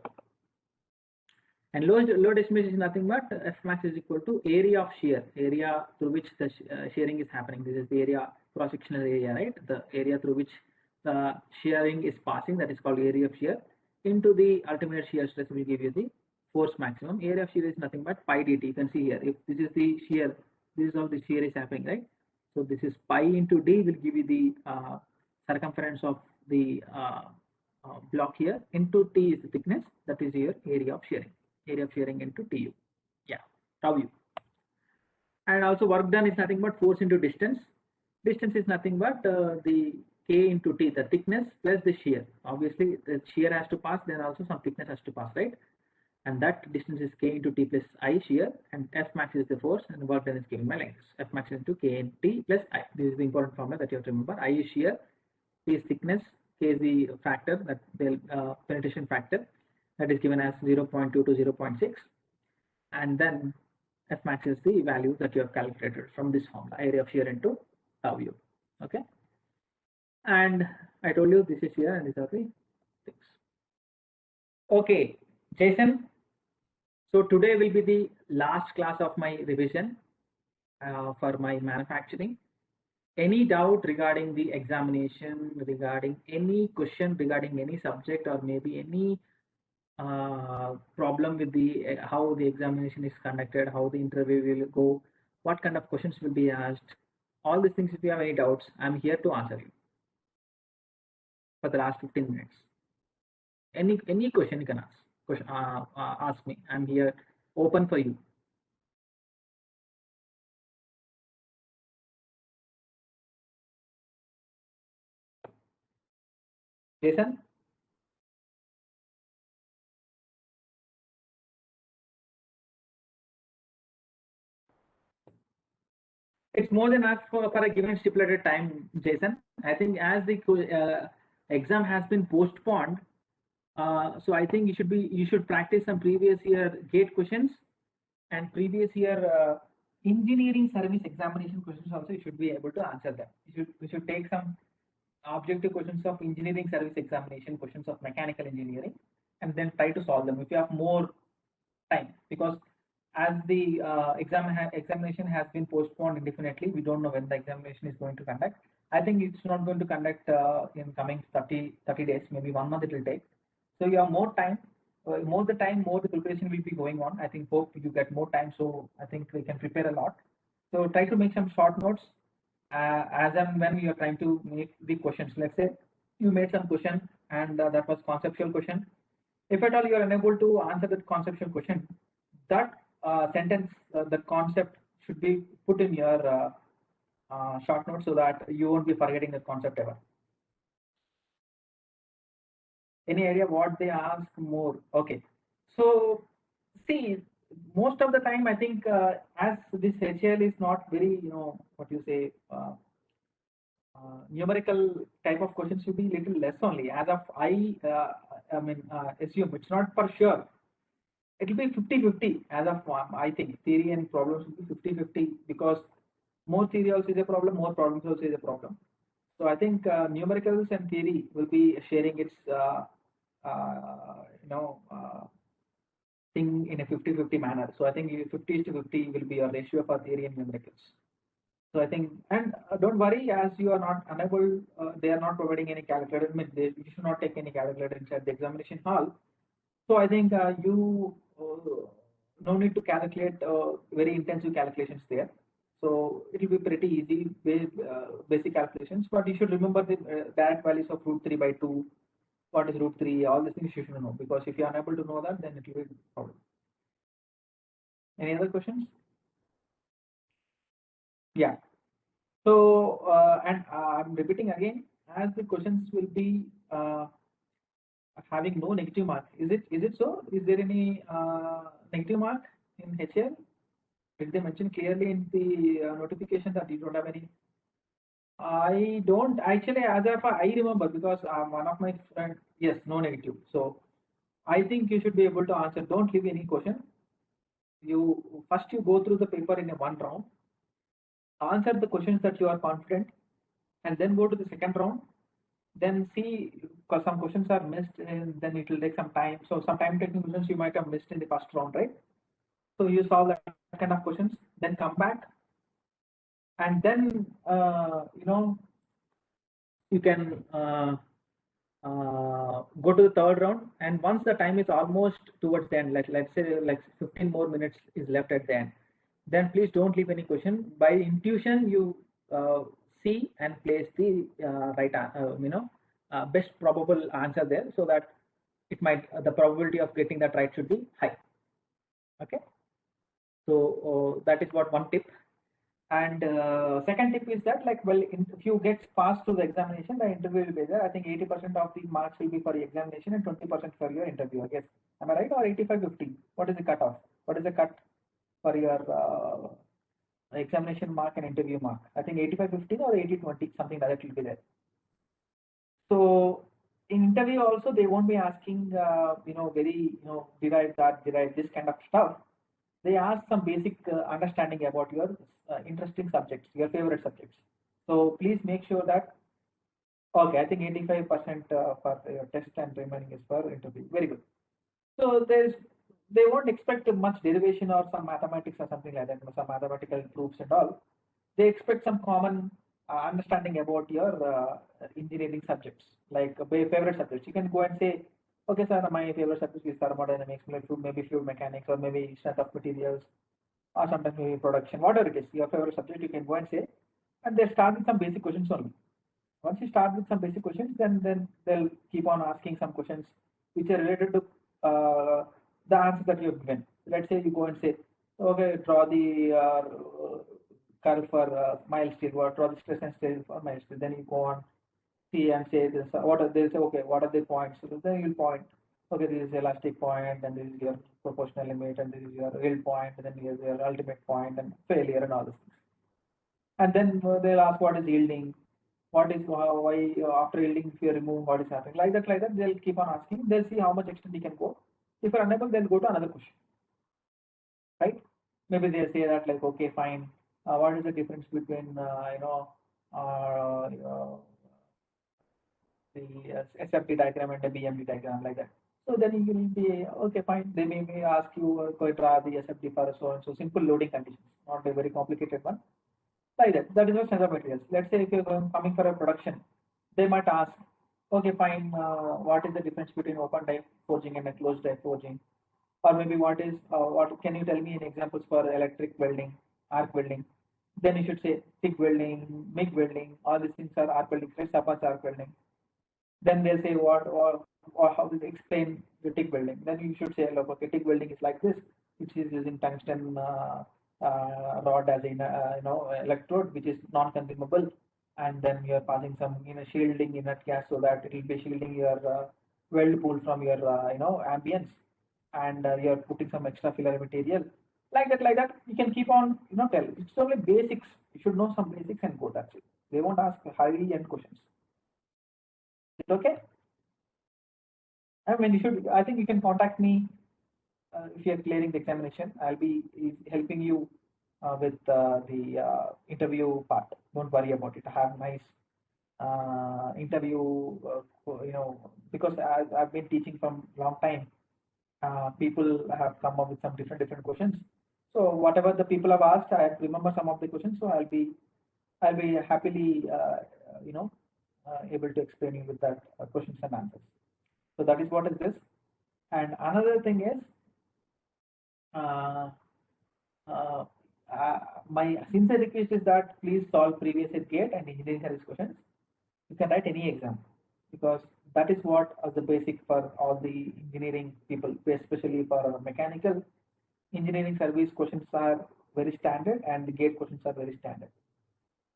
[SPEAKER 1] And load estimation is nothing but F max is equal to area of shear, area through which the shearing is happening. This is the area, cross-sectional area, right? The area through which the shearing is passing, that is called area of shear, into the ultimate shear stress will give you the force maximum. Area of shear is nothing but pi dt. You can see here, if this is the shear, this is how the shear is happening, right? So this is pi into d will give you the circumference of the block here, into t is the thickness, that is your area of shearing. Area of shearing into TU. Yeah, tau u. And also work done is nothing but force into distance. Distance is nothing but the K into T, the thickness plus the shear. Obviously, the shear has to pass, then also some thickness has to pass, right? And that distance is K into T plus I shear, and F max is the force, and work done is given by length. F max is into K into T plus I. This is the important formula that you have to remember. I is shear, K is thickness, K is the factor, that the penetration factor, that is given as 0.2 to 0.6, and then F max is the value that you have calculated from this formula, area of shear into tau u. Okay, and I told you this is here and these are the things. Okay, Jason, So today will be the last class of my revision for my manufacturing. Any doubt regarding the examination, regarding any question regarding any subject, or maybe any problem with the how the examination is conducted, how the interview will go, what kind of questions will be asked, all these things. If you have any doubts, I'm here to answer you for the last 15 minutes. Any question you can ask. Ask me. I'm here, open for you. Jason? It's more than enough for a given stipulated time, Jason. I think as the exam has been postponed, so I think you should practice some previous year GATE questions and previous year engineering service examination questions also. You should be able to answer them. You should take some objective questions of engineering service examination, questions of mechanical engineering, and then try to solve them if you have more time, because as the examination has been postponed indefinitely, we don't know when the examination is going to conduct. I think it's not going to conduct in coming 30 days, maybe 1 month it will take. So you have more time. More the time, more the preparation will be going on. I think hope you get more time, so I think we can prepare a lot. So try to make some short notes as and when you are trying to make the questions. Let's say you made some question and that was conceptual question. If at all you are unable to answer that conceptual question, that sentence, the concept should be put in your short notes so that you won't be forgetting the concept ever. Any idea what they ask more? Okay. So see, most of the time I think as this HL is not very, what you say, numerical type of questions should be little less only. As of I mean, assume it's not for sure. It will be 50-50 as of I think theory and problems will be 50-50, because more theory also is a problem, more problems also is a problem. So I think numericals and theory will be sharing its thing in a 50-50 manner. So I think 50-50 will be your ratio for theory and numericals. So I think, and don't worry, as you are not unable, they are not providing any calculator. I mean, you should not take any calculator inside the examination hall. So I think you no need to calculate very intensive calculations there. So it will be pretty easy with basic calculations, but you should remember the direct values of root 3 by 2. What is root 3? All these things you should know, because if you are unable to know that, then it will be a problem. Any other questions? Yeah. So, and I'm repeating again, as the questions will be having no negative mark. Is it so? Is there any negative mark in HL? Did they mention clearly in the notification that you don't have any? I don't actually, as of I remember, because one of my friends, yes, no negative. So I think you should be able to answer. Don't leave any question. You go through the paper in a one round, answer the questions that you are confident, and then go to the second round. Then see, because some questions are missed, and then it will take some time. So some time taking questions you might have missed in the first round, right? So you solve that kind of questions, then come back, and then you can go to the third round. And once the time is almost towards the end, like let's say like 15 more minutes is left at the end, then please don't leave any question. By intuition, you see and place the right best probable answer there, so that it might the probability of getting that right should be high. Okay, so that is what one tip. And second tip is that, like, well, if you get passed to the examination, the interview will be there. I think 80% of the marks will be for the examination and 20% for your interview, I guess. Am I right? Or 85-50? What is the cutoff? What is the cut for your examination mark and interview mark? I think 85-15 or 80-20, something like that will be there. So in interview also, they won't be asking, very, derive that, derive this kind of stuff. They ask some basic understanding about your interesting subjects, your favorite subjects. So please make sure that, okay, I think 85% for your test and remaining is for interview. Very good. So there's they won't expect much derivation or some mathematics or something like that, some mathematical proofs and all. They expect some common understanding about your engineering subjects, like favorite subjects. You can go and say, okay, sir, my favorite subject is thermodynamics, maybe fluid mechanics, or maybe strength of materials, or sometimes maybe production, whatever it is, your favorite subject, you can go and say, and they start with some basic questions only. Once you start with some basic questions, then they'll keep on asking some questions which are related to the answer that you have given. Let's say you go and say, okay, draw the curve for mild steel, or draw the stress and strain for mild steel. Then you go on, see and say this. What are they say? Okay, what are the points? So then you'll point. Okay, this is elastic point, and this is your proportional limit, and this is your yield point, and then here's your ultimate point, and failure, and all this. And then they'll ask what is yielding, what is why after yielding if you remove what is happening, like that they'll keep on asking. They'll see how much extent you can go. If you're unable, they'll go to another question, right? Maybe they'll say that like, okay, fine, what is the difference between the SFT diagram and the BMD diagram, like that. So then you will be okay, fine. They may ask you draw the SFT for so and so simple loading conditions, not a very complicated one. Like that. That is your standard materials. Let's say if you're coming for a production, they might ask, okay, fine, what is the difference between open die forging and a closed die forging? Or maybe what can you tell me in examples for electric welding, arc welding? Then you should say TIG welding, MIG welding, all these things are arc welding, Sapans arc welding. Then they'll say what or how to explain the TIG welding. Then you should say, look, okay, TIG welding is like this, which is using tungsten rod as in electrode, which is non-consumable, and then you're passing some shielding inert gas so that it will be shielding your weld pool from your ambience, and you're putting some extra filler material, like that. You can keep on tell. It's only basics. You should know some basics and go. That's it. They won't ask highly end questions. Is it okay? I mean, you should. I think you can contact me if you're clearing the examination. I'll be helping you with the interview part. Don't worry about it. I have nice interview. Because I've been teaching from long time. People have come up with some different questions. So whatever the people have asked, I remember some of the questions. So I'll be happily able to explain you with that questions and answers. So that is what is this. And another thing is, uh, uh, my sincere request is that please solve previous year GATE and engineering service questions. You can write any exam, because that is what is the basic for all the engineering people, especially for mechanical engineering service. Questions are very standard, and the GATE questions are very standard.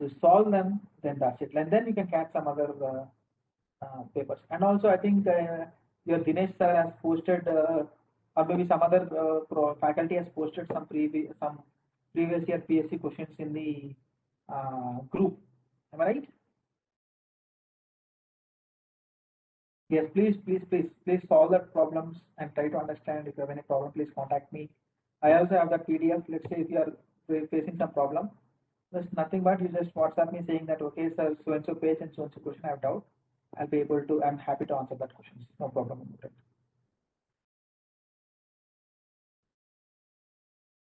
[SPEAKER 1] To solve them, then that's it. And then you can catch some other papers. And also, I think your Dinesh sir has posted, or maybe some other faculty has posted some previous year PSC questions in the group. Am I right? Yes, please solve that problems and try to understand. If you have any problem, please contact me. I also have that PDF. Let's say if you are facing some problem, there's nothing but you just WhatsApp me saying that, okay, sir, so and so page and so question I have doubt. I'll be able to. I'm happy to answer that questions. No problem about it.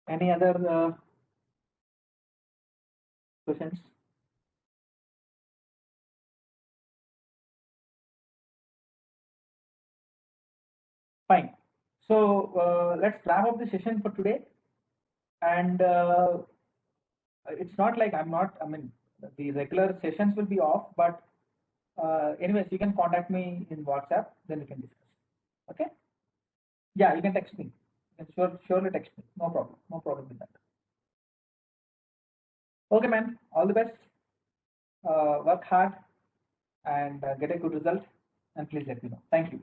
[SPEAKER 1] Any other questions? Fine. So let's wrap up the session for today. And it's not like I'm not. I mean, the regular sessions will be off, but anyways, you can contact me in WhatsApp. Then we can discuss. Okay. Yeah, you can text me. You can surely text me. No problem. No problem with that. Okay, man. All the best. Work hard and get a good result. And please let me know. Thank you.